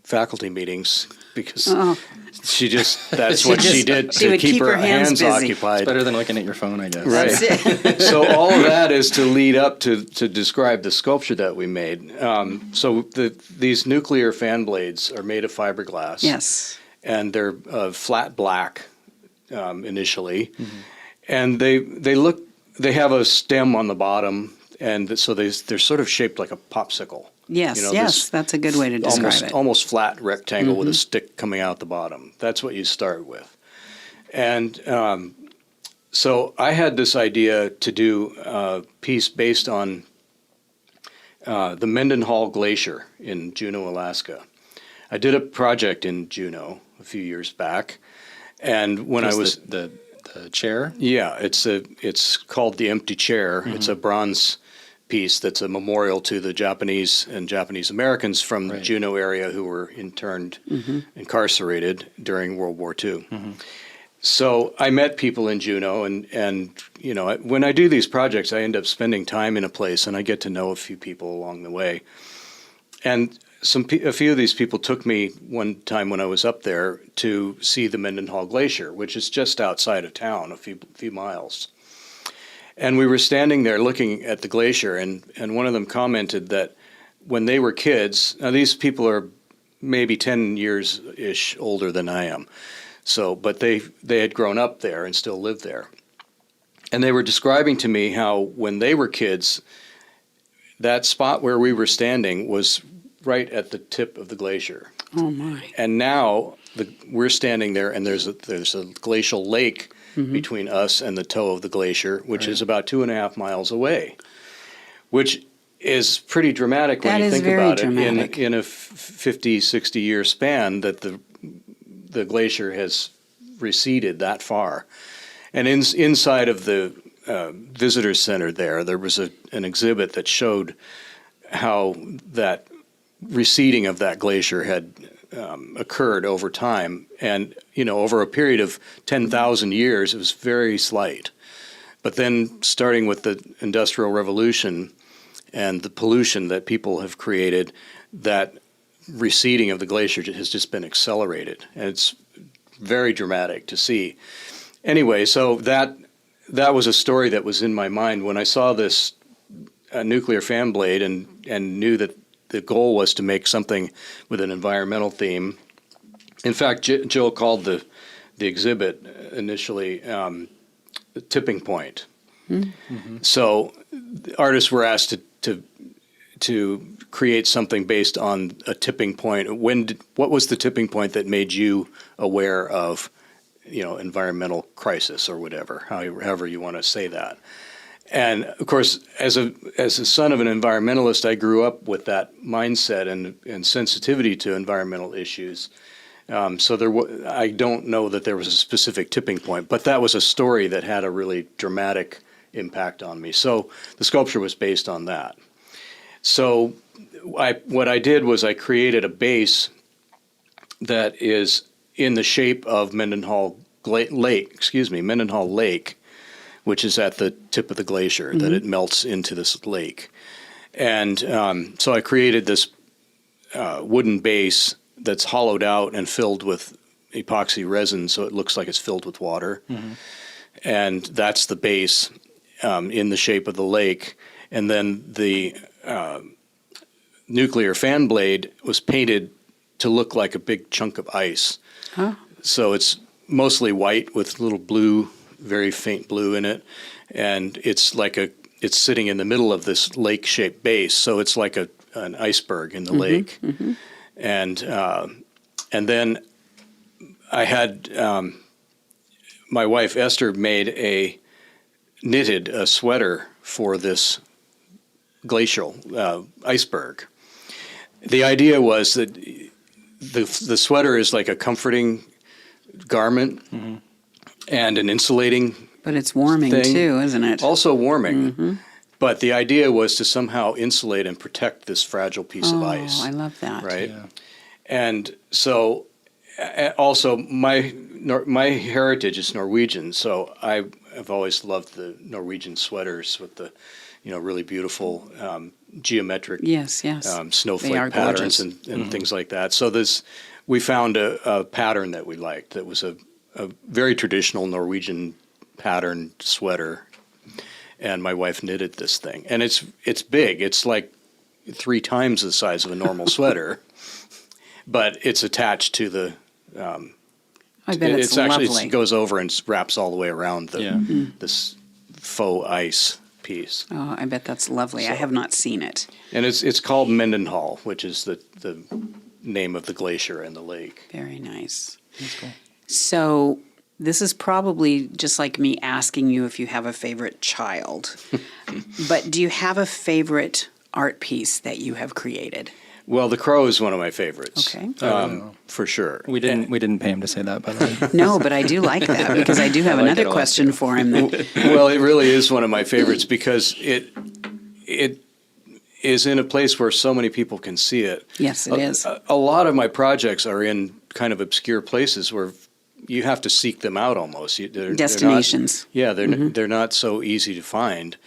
faculty meetings because that's what she did She to would keep her hands busy. occupied. It's better than looking at your phone, I guess. Right. That's it. So all of that is to lead up to describe the sculpture that we made. So these nuclear fan blades are made of fiberglass. Yes. And they're flat black initially, and they have a stem on the bottom, and so they're sort of shaped like a popsicle. Yes, yes, that's a good way to describe it. Almost flat rectangle with a stick coming out the bottom. That's what you start with. And so I had this idea to do a piece based on the Mendenhall Glacier in Juneau, Alaska. I did a project in Juneau a few years back, and when I was the chair. yeah, it's called the Empty Chair. It's a bronze piece that's a memorial to the Japanese and Japanese Americans from the Juneau area who were incarcerated during World War II. So I met people in Juneau, and when I do these projects, I end up spending time in a place, and I get to know a few people along the way. And a few of these people took me one time when I was up there to see the Mendenhall Glacier, which is just outside of town, a few miles. And we were standing there looking at the glacier, and one of them commented that when they were kids, now these people are maybe 10 years-ish older than I am, So, but they had grown up there and still lived there. And they were describing to me how when they were kids, that spot where we were standing was right at the tip of the glacier. Oh my. And now we're standing there, and there's a glacial lake between us and the toe of the glacier, which is about 2.5 miles away, which is pretty dramatic when you think about it. In a 50, 60-year span that the glacier has receded that far. And inside of the visitor center there was an exhibit that showed how that receding of that glacier had occurred over time. And, over a period of 10,000 years, it was very slight. But then starting with the Industrial Revolution and the pollution that people have created, that receding of the glacier has just been accelerated. And it's very dramatic to see. Anyway, so that was a story that was in my mind when I saw this nuclear fan blade and knew that the goal was to make something with an environmental theme. In fact, Jill called the exhibit initially the tipping point. Mm-hmm. So artists were asked to create something based on a tipping point. What was the tipping point that made you aware of, environmental crisis or whatever, however you want to say that? And of course, as a son of an environmentalist, I grew up with that mindset and sensitivity to environmental issues. So I don't know that there was a specific tipping point, but that was a story that had a really dramatic impact on me. So the sculpture was based on that. So what I did was I created a base that is in the shape of Mendenhall Lake, which is at the tip of the glacier, that it melts into this lake. And so I created this wooden base that's hollowed out and filled with epoxy resin, so it looks like it's filled with water. Mm-hmm. And that's the base in the shape of the lake. And then the nuclear fan blade was painted to look like a big chunk of ice. Huh. So it's mostly white with little blue, very faint blue in it, and it's sitting in the middle of this lake-shaped base. So it's like an iceberg in the lake. Mm-hmm. And then I had my wife Esther knitted a sweater for this glacial iceberg. The idea was that the sweater is like a comforting garment and an insulating But it's warming thing. too, isn't it? Also warming. Mm-hmm. But the idea was to somehow insulate and protect this fragile piece of ice. Oh, I love that. Right? Yeah. And so also my heritage is Norwegian, so I've always loved the Norwegian sweaters with the really beautiful geometric snowflake patterns and things like that. So we found a pattern that we liked that was a very traditional Norwegian pattern sweater, and my wife knitted this thing. And it's big. It's like 3 times the size of a normal sweater, but it's attached to the I bet it's lovely. It goes over and wraps all the way around this faux ice piece. Oh, I bet that's lovely. I have not seen it. And it's called Mendenhall, which is the name of the glacier and the lake. Very nice. That's cool. So this is probably just like me asking you if you have a favorite child. But do you have a favorite art piece that you have created? Well, The Crow is one of my favorites. Okay. For sure. We didn't pay him to say that, by the way. No, but I do like that because I do have another question for him. Well, it really is one of my favorites because it is in a place where so many people can see it. Yes, it is. A lot of my projects are in kind of obscure places where you have to seek them out almost. Destinations. They're not so easy to find.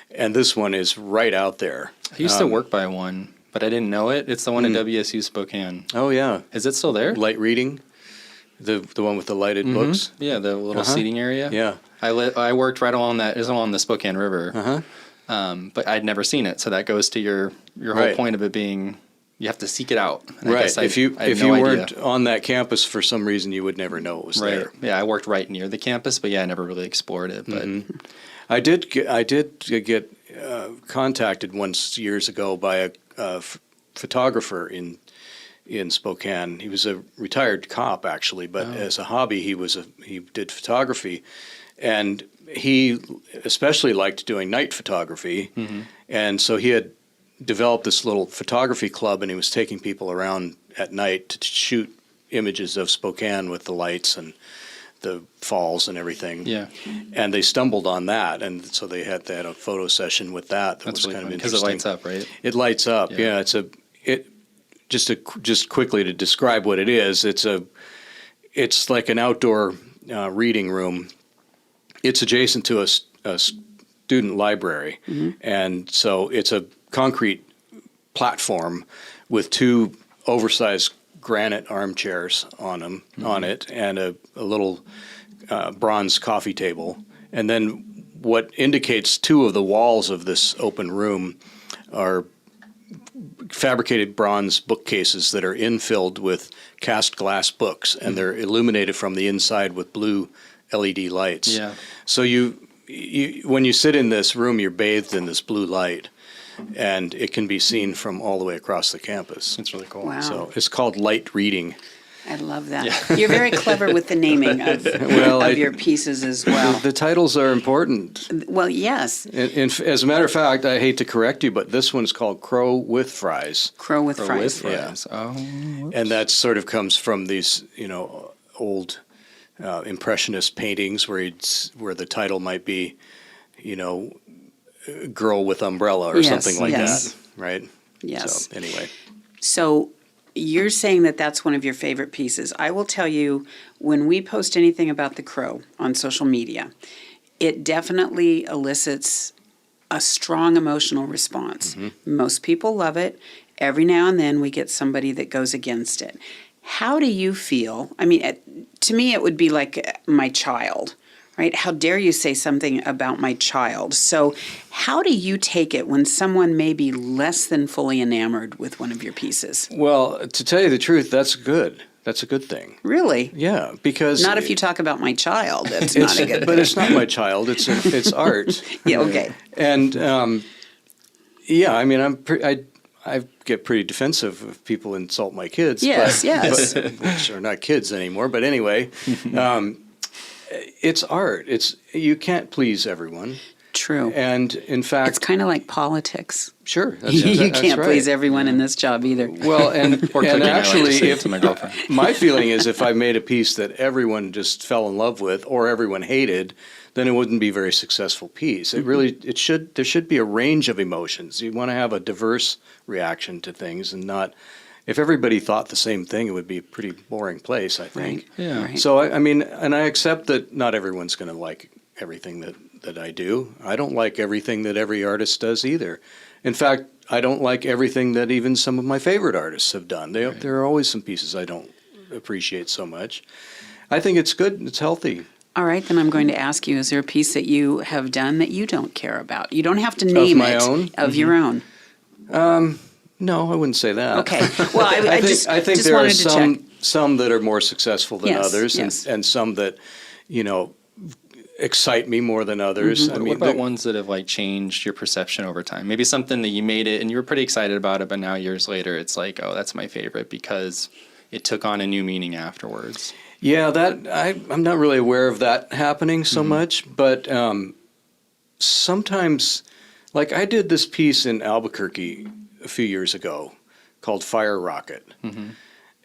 And this one is right out there. I used to work by one, but I didn't know it. It's the one at WSU Spokane. Oh, yeah. Is it still there? Light reading? The one with the lighted books? Yeah, the little seating area. Yeah. I worked right along that. It was along the Spokane River. But I'd never seen it. So that goes to your whole point of it being you have to seek it out. And I Right. guess If you I had if no you idea. weren't on that campus for some reason, you would never know it was Right. there. Yeah, I worked right near the campus, but yeah, I never really explored it. But I did get contacted once years ago by a photographer in Spokane. He was a retired cop actually, but as a hobby he did photography, and he especially liked doing night photography, and so he had developed this little photography club, and he was taking people around at night to shoot images of Spokane with the lights and the falls and everything. yeah, And they stumbled on that, and so they had a photo session with that. That that's was really kind of fun because interesting. it lights up, right? It lights up. Yeah. Yeah, just quickly to describe what it is. It's like an outdoor reading room. It's adjacent to a student library, and so it's a concrete platform with two oversized granite armchairs on it, and a little bronze coffee table. And then what indicates two of the walls of this open room are fabricated bronze bookcases that are infilled with cast glass books, and they're illuminated from the inside with blue LED lights. Yeah. So you when you sit in this room, you're bathed in this blue light, and it can be seen from all the way across the campus. It's really cool. Wow. So it's called light reading. I love that. You're very clever with the naming of, your pieces as well. The titles are important. Well, yes. As a matter of fact, I hate to correct you, but this one's called Crow with Fries. Crow with Or fries. with Yeah. fries. Oh, And that sort of comes from these, old impressionist paintings where the title might be, Girl with Umbrella or Yes, something like yes. that, right? Yes. So anyway, So you're saying that that's one of your favorite pieces. I will tell you, when we post anything about the crow on social media, it definitely elicits a strong emotional response. Most people love it. Every now and then we get somebody that goes against it. How do you feel? I mean, to me, it would be like my child, right? How dare you say something about my child? So how do you take it when someone may be less than fully enamored with one of your pieces? well, to tell you the truth, that's good. That's a good thing. Really? Yeah, because Not if you talk about my child. That's not a good but thing. it's not my child. It's art. Yeah, okay. And yeah, I mean, I get pretty defensive if people insult my kids. Yes, yes. which are not kids anymore. But anyway, it's art. You can't please everyone. True. And in fact, It's kind of like politics. sure, You that's can't right. please everyone in this job either. Well, and or cooking, I like to actually, say if to my girlfriend. my feeling is if I made a piece that everyone just fell in love with or everyone hated, then it wouldn't be a very successful piece. There should be a range of emotions. You want to have a diverse reaction to things, and not, if everybody thought the same thing, it would be a pretty boring place, I think. Right. Yeah. Right. So I mean, and I accept that not everyone's going to like everything that I do. I don't like everything that every artist does either. In fact, I don't like everything that even some of my favorite artists have done. There are always some pieces I don't appreciate so much. I think it's good. It's healthy. All right, then I'm going to ask you, is there a piece that you have done that you don't care about? You don't have to name my it. own? Of your own. No, I wouldn't say that. Okay. Well, I think just there are wanted to check. some that are more successful than Yes, others, yes. and some that excite me more than others. I mean, What about ones that have like changed your perception over time? Maybe something that you made it and you were pretty excited about it, but now years later it's like, oh, that's my favorite because it took on a new meaning afterwards. Yeah, I'm not really aware of that happening so much, but sometimes, like I did this piece in Albuquerque a few years ago called Fire Rocket,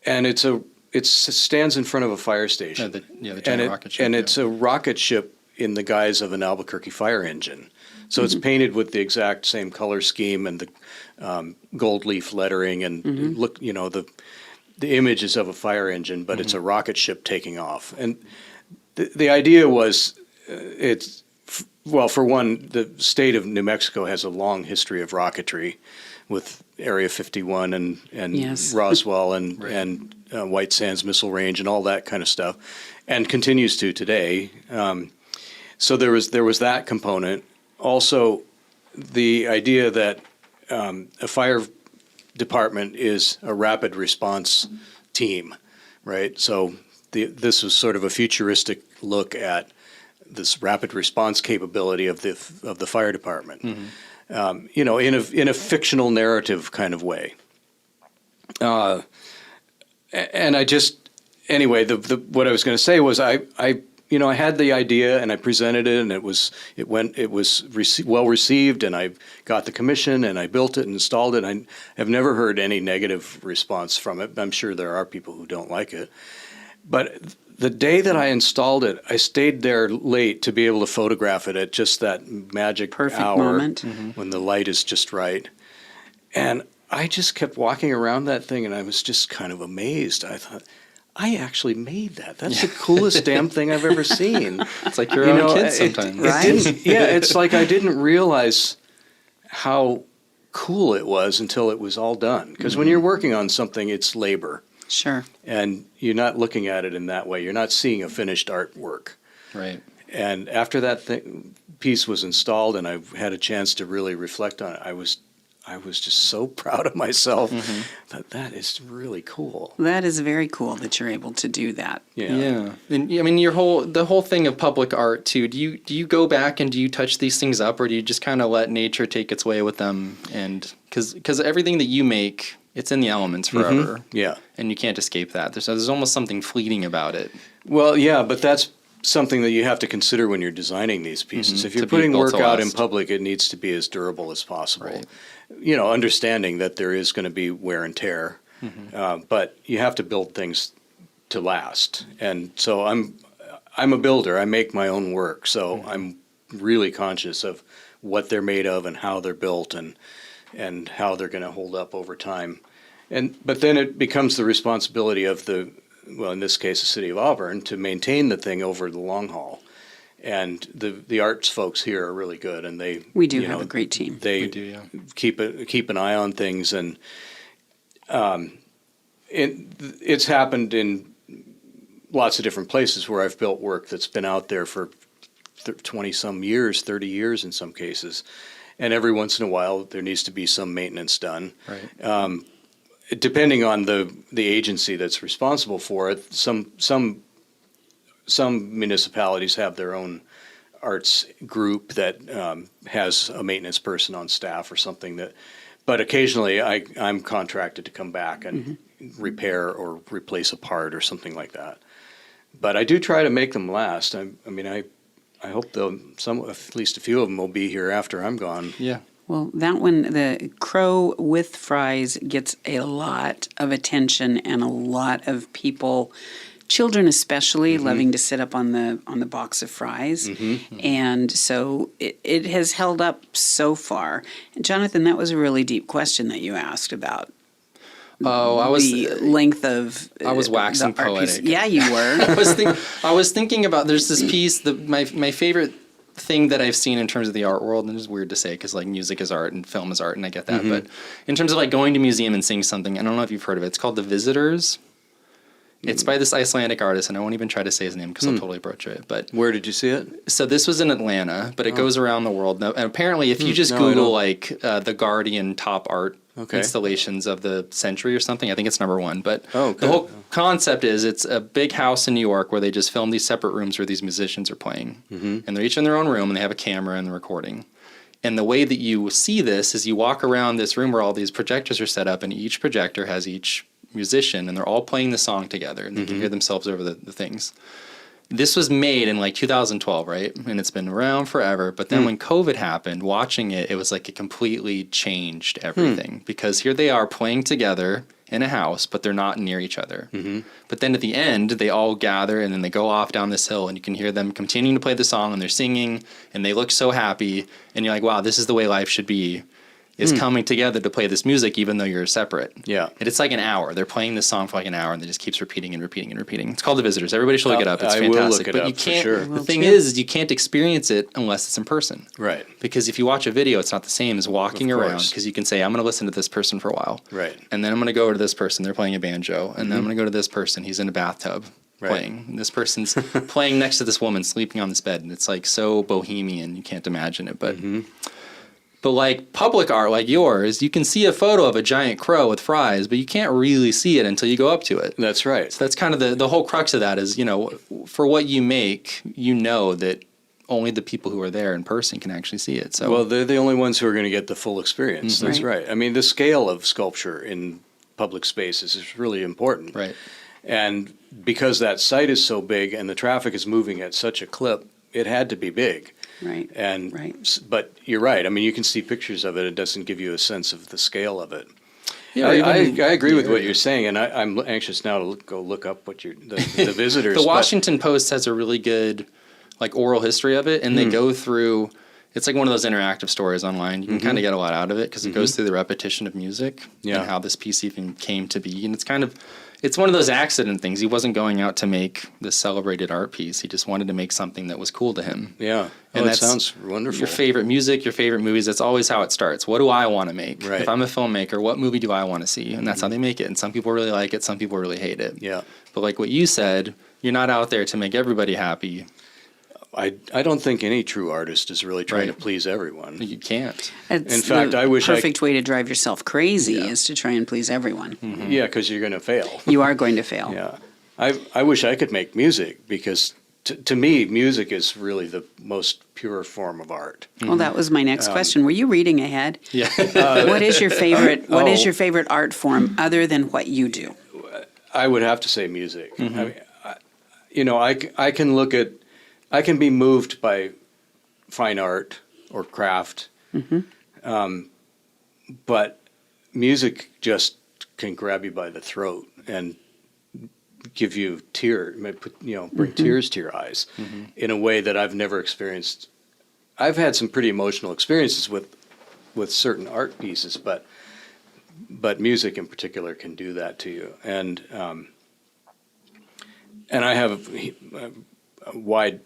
and it stands in front of a fire station. The giant rocket ship. and it's a rocket ship in the guise of an Albuquerque fire engine. So it's painted with the exact same color scheme and the gold leaf lettering, and look, the image is of a fire engine, but it's a rocket ship taking off. And the idea was, for one, the state of New Mexico has a long history of rocketry with Area 51 and Yes. Roswell and White Sands Missile Range and all that kind of stuff, and continues to today. So there was that component. Also, the idea that a fire department is a rapid response team, right? So this was sort of a futuristic look at this rapid response capability of the fire department, you know, in a fictional narrative kind of way. And I just, anyway, what I was going to say was I had the idea and I presented it, and it was well received, and I got the commission and I built it and installed it. I have never heard any negative response from it. I'm sure there are people who don't like it, but the day that I installed it, I stayed there late to be able to photograph it at just that magic Perfect hour moment. when the light is just right. And I just kept walking around that thing, and I was just kind of amazed. I thought, I actually made that. That's the coolest damn thing I've ever seen. It's like your own kid sometimes. It's like I didn't realize how cool it was until it was all done. Because when you're working on something, it's labor. Sure. And you're not looking at it in that way. You're not seeing a finished artwork. Right. And after that piece was installed and I had a chance to really reflect on it, I was just so proud of myself that is really cool. That is very cool that you're able to do that. Yeah. And I mean, the whole thing of public art too. Do you go back and do you touch these things up, or do you just kind of let nature take its way with them? And because everything that you make, it's in the elements forever. Yeah. And you can't escape that. There's almost something fleeting about it. Well, yeah, but that's something that you have to consider when you're designing these pieces. If you're putting work out in public, it needs to be as durable as possible. Right. You know, understanding that there is going to be wear and tear, but you have to build things to last. And so I'm a builder. I make my own work, so I'm really conscious of what they're made of and how they're built and how they're going to hold up over time. But then it becomes the responsibility of in this case, the city of Auburn, to maintain the thing over the long haul. And the arts folks here are really good, and we do have a great team. They keep an eye on things, and it's happened in lots of different places where I've built work that's been out there for 20-some years, 30 years in some cases, and every once in a while there needs to be some maintenance done. Right. Depending on the agency that's responsible for it, some municipalities have their own arts group that has a maintenance person on staff or something but occasionally I'm contracted to come back and repair or replace a part or something like that. But I do try to make them last. I hope at least a few of them will be here after I'm gone. Yeah. Well, that one, the crow with fries, gets a lot of attention and a lot of people, children especially, loving to sit up on the box of fries. And so it has held up so far. And Jonathan, that was a really deep question that you asked about. The length of I was waxing the art poetic. piece. Yeah, you were. I was thinking about, there's this piece, my favorite thing that I've seen in terms of the art world, and it's weird to say because like music is art and film is art, and I get that, but in terms of like going to a museum and seeing something, I don't know if you've heard of it. It's called The Visitors. It's by this Icelandic artist, and I won't even try to say his name because I'll totally butcher it. But where did you see it? So this was in Atlanta, but it goes around the world. And apparently, if you just Google like the Guardian top art installations of the century or something, I think it's #1. But the whole concept is it's a big house in New York where they just film these separate rooms where these musicians are playing, and they're each in their own room, and they have a camera and the recording. And the way that you see this is you walk around this room where all these projectors are set up, and each projector has each musician, and they're all playing the song together, and they can hear themselves over the things. This was made in like 2012, right? And it's been around forever. But then when COVID happened, watching it, it was like it completely changed everything because here they are playing together in a house, but they're not near each other. But then at the end, they all gather and then they go off down this hill, and you can hear them continuing to play the song, and they're singing, and they look so happy. And you're like, wow, this is the way life should be. Is coming together to play this music even though you're separate. Yeah. And it's like an hour. They're playing this song for like an hour, and it just keeps repeating and repeating and repeating. It's called The Visitors. Everybody should look it up. It's fantastic. Will look it but up you can't, for sure. The thing is you can't experience it unless it's in person. Right. Because if you watch a video, it's not the same as walking around, because you can say, I'm going to listen to this person for a while. Right. And then I'm going to go over to this person. They're playing a banjo. And then I'm going to go to this person. He's in a bathtub playing. And this person's playing next to this woman sleeping on this bed. And it's like so bohemian. You can't imagine it. But But like public art like yours, you can see a photo of a giant crow with fries, but you can't really see it until you go up to it. That's right. So that's kind of the whole crux of that is, for what you make, that only the people who are there in person can actually see it. So Well, they're the only ones who are going to get the full experience. That's Right. right. I mean, the scale of sculpture in public spaces is really important. Right. And because that site is so big and the traffic is moving at such a clip, it had to be big. Right. And Right. but you're right. I mean, you can see pictures of it. It doesn't give you a sense of the scale of it. Yeah, I even- agree with what you're saying, and I'm anxious now to go look up what the visitors. The but- Washington Post has a really good oral history of it, and they go through. It's like one of those interactive stories online. You can kind of get a lot out of it because it goes through the repetition of music Yeah. and how this piece even came to be. And it's one of those accident things. He wasn't going out to make this celebrated art piece. He just wanted to make something that was cool to him. Yeah, And that that's sounds wonderful. Your favorite music, your favorite movies, that's always how it starts. What do I want to make? Right. If I'm a filmmaker, what movie do I want to see? And that's how they make it. And some people really like it, some people really hate it. Yeah. But like what you said, you're not out there to make everybody happy. I don't think any true artist is really trying Right. to please everyone. You can't. It's In fact, the I wish I- perfect way to drive yourself crazy Yeah. is to try and please everyone. Yeah, because you're going to fail. You are going to fail. Yeah, I wish I could make music because to me, music is really the most pure form of art. Well, that was my next question. Were you reading ahead? Yeah. What is your favorite? What is Oh. your favorite art form other than what you do? I would have to say music. I mean, I can look at, I can be moved by fine art or craft, but music just can grab you by the throat and give you bring tears to your eyes in a way that I've never experienced. I've had some pretty emotional experiences with certain art pieces, but music in particular can do that to you. And I have a wide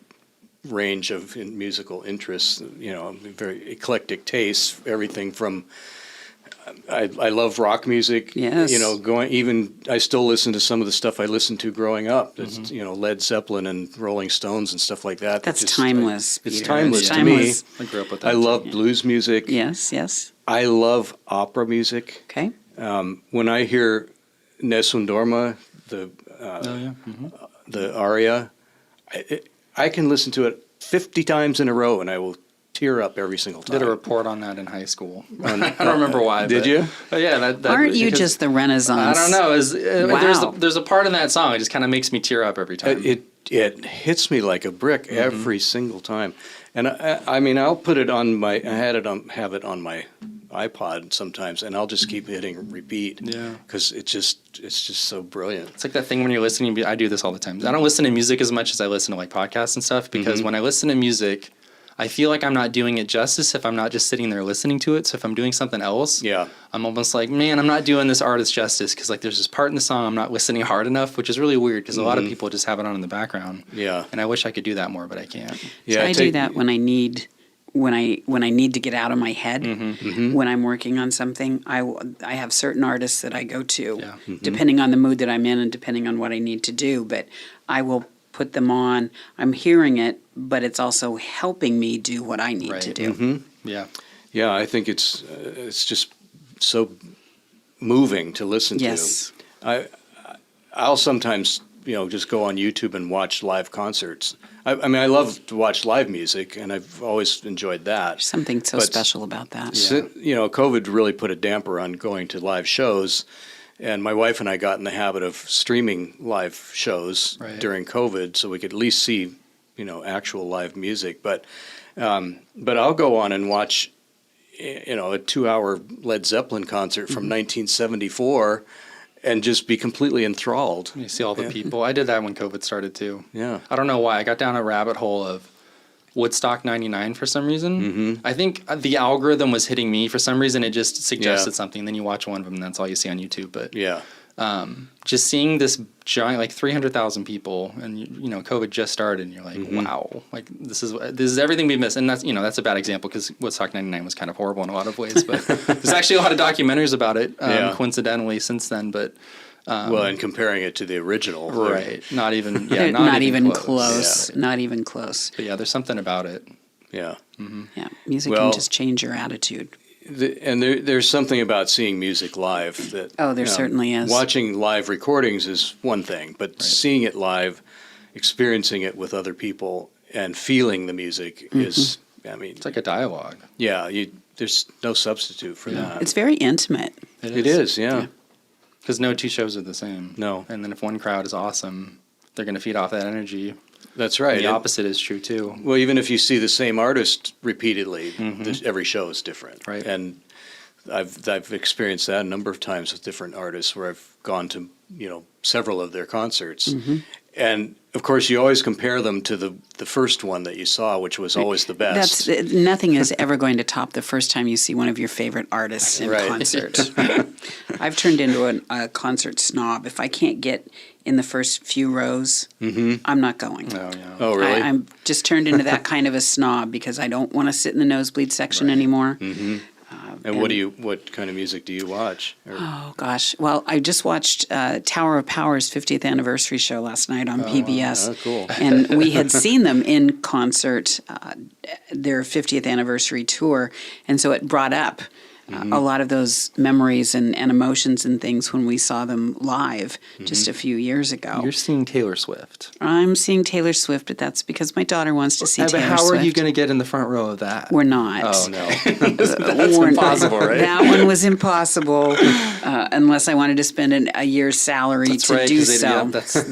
range of musical interests, very eclectic tastes, everything from I love rock music. Yes. I still listen to some of the stuff I listened to growing up. That's, Led Zeppelin and Rolling Stones and stuff like that. That's Just- timeless. It's Peter. timeless It's to timeless. I grew up with that. me. I love too. blues music. Yes, yes. I love opera music. Okay. When I hear Nessun Dorma, the aria, I can listen to it 50 times in a row and I will tear up every single time. Did a report on that in high school. I don't remember why. Did but, you? But yeah, that Aren't you because- just the Renaissance? I don't know. Wow. There's a part in that song. It just kind of makes me tear up every time. It hits me like a brick every single time, and I mean I'll put it on my have it on my iPod sometimes, and I'll just keep hitting repeat. Yeah. because it's just so brilliant. It's like that thing when you're listening. I do this all the time. I don't listen to music as much as I listen to like podcasts and stuff because when I listen to music, I feel like I'm not doing it justice if I'm not just sitting there listening to it. So if I'm doing something else, Yeah. I'm almost like, man, I'm not doing this artist justice because like there's this part in the song I'm not listening hard enough, which is really weird because a lot of people just have it on in the background. Yeah. And I wish I could do that more, but I can't. Yeah, So I do that when I need when I need to get out of my head. When I'm working on something, I have certain artists that I go to, Yeah. depending on the mood that I'm in and depending on what I need to do. But I will put them on. I'm hearing it, but it's also helping me do what I need to Right. do. Yeah. Yeah, I think it's just so moving to listen Yes. to. I'll sometimes just go on YouTube and watch live concerts. I mean, I love to watch live music, and I've always enjoyed that. Something so But special about that. COVID really put a damper on going to live shows, and my wife and I got in the habit of streaming live shows Right. during COVID, so we could at least see, actual live music. But I'll go on and watch, a 2-hour Led Zeppelin concert from 1974, and just be completely enthralled. You see all the people. I did that when COVID started too. Yeah. I don't know why. I got down a rabbit hole of Woodstock 99 for some reason. Mm-hmm. I think the algorithm was hitting me. For some reason, it just suggested Yeah. something. Then you watch one of them, and that's all you see on YouTube. But Yeah. just seeing this giant, like 300,000 people, and COVID just started, and you're like, wow, like this is everything we've missed. And that's a bad example because Woodstock 99 was kind of horrible in a lot of ways. But there's actually a lot of documentaries about it, Yeah. coincidentally, since then. But Well, and comparing it to the original. right, not even They're not even close. close. Not even close. But yeah, there's something about it. Yeah. Yeah, music Well, can just change your attitude. And there's something about seeing music live that. Oh, there certainly is. Watching live recordings is one thing, but seeing it live, experiencing it with other people, and feeling the music is. I mean, It's like a dialogue. yeah, there's no substitute for that. It's very intimate. It is, yeah. Because no two shows are the same. No. And then if one crowd is awesome, they're going to feed off that energy. That's right. The opposite is true too. Well, even if you see the same artist repeatedly, every show is different. Right. And I've experienced that a number of times with different artists where I've gone to, several of their concerts. And of course, you always compare them to the first one that you saw, which was always the best. Nothing is ever going to top the first time you see one of your favorite artists in Right. concert. I've turned into a concert snob. If I can't get in the first few rows, I'm not going. Oh, yeah. Oh, really? I'm just turned into that kind of a snob because I don't want to sit in the nosebleed section anymore. And what kind of music do you watch? Oh gosh! Well, I just watched Tower of Power's 50th anniversary show last night on PBS. Oh, cool. And we had seen them in concert, their 50th anniversary tour, and so it brought up a lot of those memories and emotions and things when we saw them live just a few years ago. You're seeing Taylor Swift. I'm seeing Taylor Swift, but that's because my daughter wants to see But Taylor how Swift. are you going to get in the front row of that? We're not. Oh, no. That's impossible, right? That one was impossible unless I wanted to spend a year's salary That's to right, do 'cause so.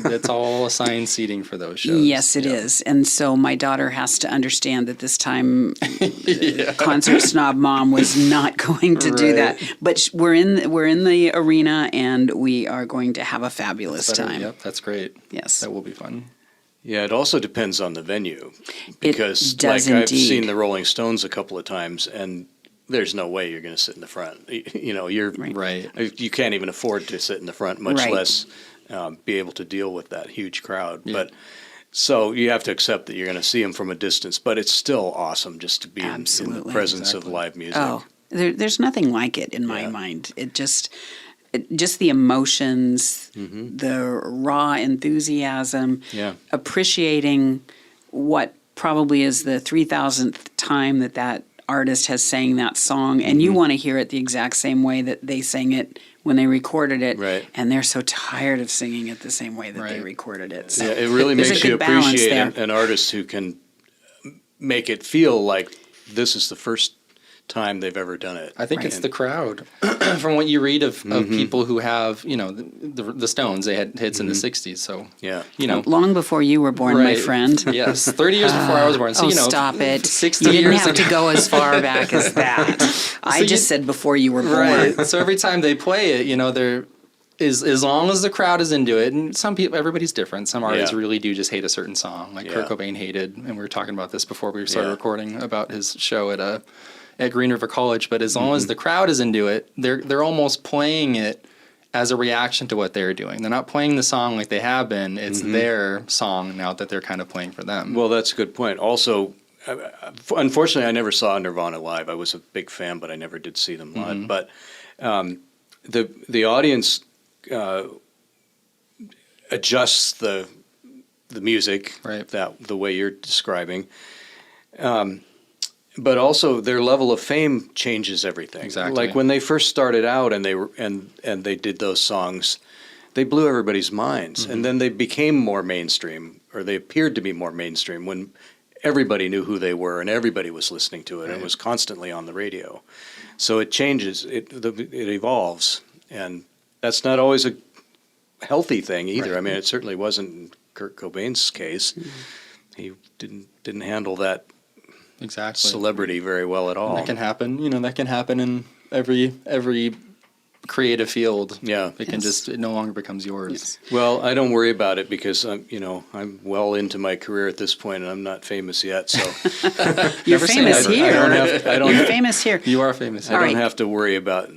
that's all assigned seating for those shows. Yes, it is. And so my daughter has to understand that this time concert snob mom was not going to do that. But we're in the arena and we are going to have a fabulous time. Yep, that's great. Yes. That will be fun. Yeah, it also depends on the venue because, does I've indeed. seen the Rolling Stones a couple of times, and there's no way you're going to sit in the front. You're Right. You can't even afford to sit in the front, much Right. less be able to deal with that huge crowd. But so you have to accept that you're going to see them from a distance, but it's still awesome just to be in the Absolutely. presence of live music. Oh, there's nothing like it in my mind. It just the emotions, the raw enthusiasm, appreciating what probably is the 3,000th time that artist has sang that song, and you want to hear it the exact same way that they sang it when they recorded it, Right. and they're so tired of singing it the same way that they recorded it. So Yeah, it really there's makes a you good balance appreciate there. an artist who can make it feel like this is the first time they've ever done it. I think it's the crowd. From what you read of people who have, the Stones, they had hits in the 60s. So, Yeah. Long before you were born, my Right. friend. Yes, 30 years before I was born. So, Stop it. 60 You didn't years have to ago. go as far back as that. I just said before you were born. Right. So every time they play it, they're as long as the crowd is into it, and some people, everybody's different. Some artists Yeah. really do just hate a certain song, like Kurt Yeah. Cobain hated, and we were talking about this before we started Yeah. recording about his show at Green River College. But as long as the crowd is into it, they're almost playing it as a reaction to what they're doing. They're not playing the song like they have been. It's their song now that they're kind of playing for them. Well, that's a good point. Also, unfortunately, I never saw Nirvana live. I was a big fan, but I never did see them live. But the audience adjusts the music Right. the way you're describing. But also their level of fame changes everything. Exactly. Like when they first started out and they were and they did those songs, they blew everybody's minds. And then they became more mainstream, or they appeared to be more mainstream when everybody knew who they were and everybody was listening to it and it was constantly on the radio. So it changes, it evolves, and that's not always a healthy thing either. Right. I mean, it certainly wasn't in Kurt Cobain's case. He didn't handle that Exactly. celebrity very well at all. That can happen. That can happen in every creative field. Yeah. It can just, it no longer becomes yours. Well, I don't worry about it because I'm well into my career at this point and I'm not famous yet. So You're Never say famous never. here. You're famous here. You are famous. I don't right. have to worry about.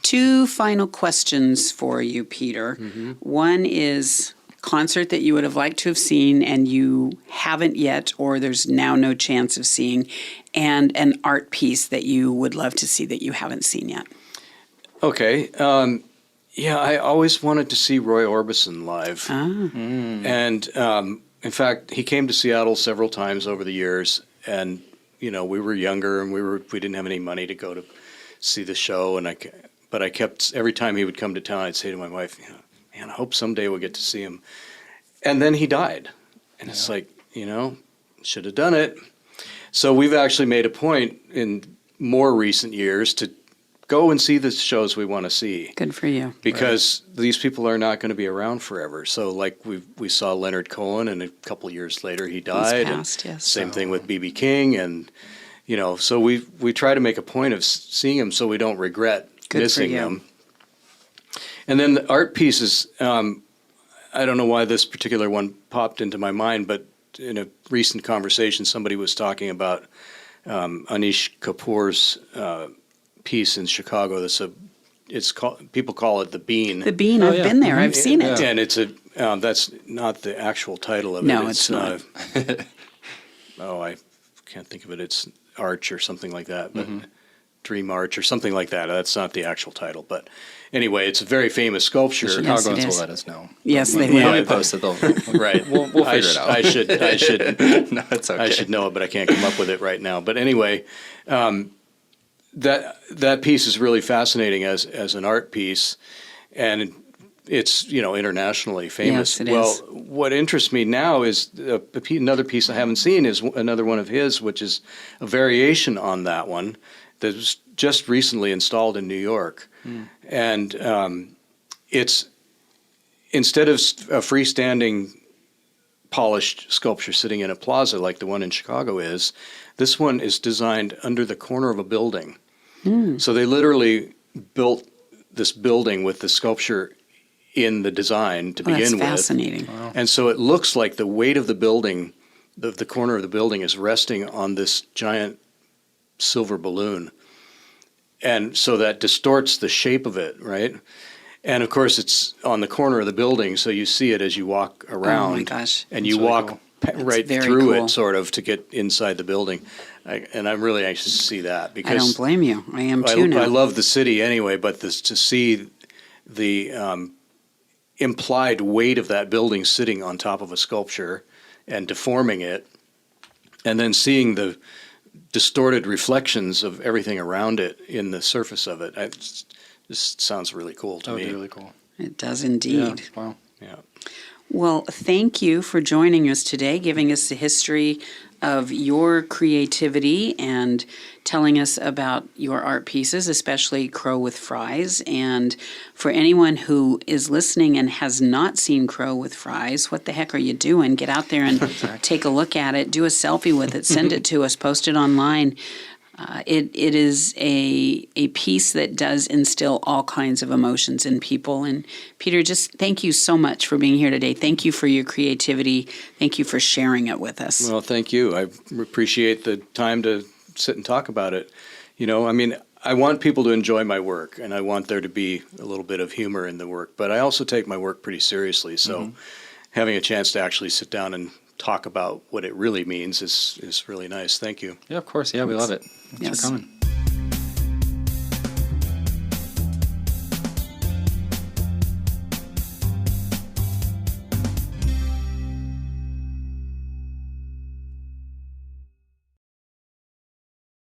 Two final questions for you, Peter. One is concert that you would have liked to have seen and you haven't yet, or there's now no chance of seeing, and an art piece that you would love to see that you haven't seen yet. Okay. Yeah, I always wanted to see Roy Orbison live. And in fact, he came to Seattle several times over the years, and we were younger and we didn't have any money to go to see the show, but I kept, every time he would come to town, I'd say to my wife, man, I hope someday we'll get to see him. And then he died, and it's like, should have done it. So we've actually made a point in more recent years to go and see the shows we want to see. Good for you. Because these people are not going to be around forever. So like we saw Leonard Cohen, and a couple of years later he died. Passed, and yes. Same thing with B.B. King, and so we try to make a point of seeing them so we don't regret missing them. And then the art pieces, I don't know why this particular one popped into my mind, but in a recent conversation somebody was talking about Anish Kapoor's piece in Chicago. People call it The Bean. The Bean, I've been there. I've seen it. And it's that's not the actual title of it. No, it's not. I can't think of it. It's Arch or something like that, but Dream Arch or something like that. That's not the actual title, but anyway, it's a very famous sculpture. The Yes, it Chicagoans is. will let us know. Yes, they When will. we post it, they'll Right. We'll figure it out. I should No, it's okay. I should know it, but I can't come up with it right now. But anyway, that piece is really fascinating as an art piece, and it's internationally famous. Yes, it well, is. what interests me now is another piece I haven't seen is another one of his, which is a variation on that one that was just recently installed in New York, and it's instead of a freestanding polished sculpture sitting in a plaza like the one in Chicago is, this one is designed under the corner of a building. So they literally built this building with the sculpture in the design to begin with. That's fascinating. And so it looks like the weight of the building, the corner of the building is resting on this giant silver balloon. And so that distorts the shape of it, right? And of course, it's on the corner of the building, so you see it as you walk around. Oh my gosh. And you really walk cool. right very through cool. it, sort of, to get inside the building. And I'm really anxious to see that I because don't blame you. I am too now. I love the city anyway, but to see the implied weight of that building sitting on top of a sculpture and deforming it, and then seeing the distorted reflections of everything around it in the surface of it. This sounds really cool to That would me. be really cool. It does indeed. Yeah. Wow. Yeah. Well, thank you for joining us today, giving us the history of your creativity and telling us about your art pieces, especially Crow with Fries. And for anyone who is listening and has not seen Crow with Fries, what the heck are you doing? Get out there and take a look at it, do a selfie with it, send it to us, post it online. It is a piece that does instill all kinds of emotions in people. And Peter, just thank you so much for being here today. Thank you for your creativity. Thank you for sharing it with us. Well, thank you. I appreciate the time to sit and talk about it. I want people to enjoy my work, and I want there to be a little bit of humor in the work, but I also take my work pretty seriously. So having a chance to actually sit down and talk about what it really means is really nice. Thank you. Yeah, of course. Yeah, we love it. Thanks Yes. for coming.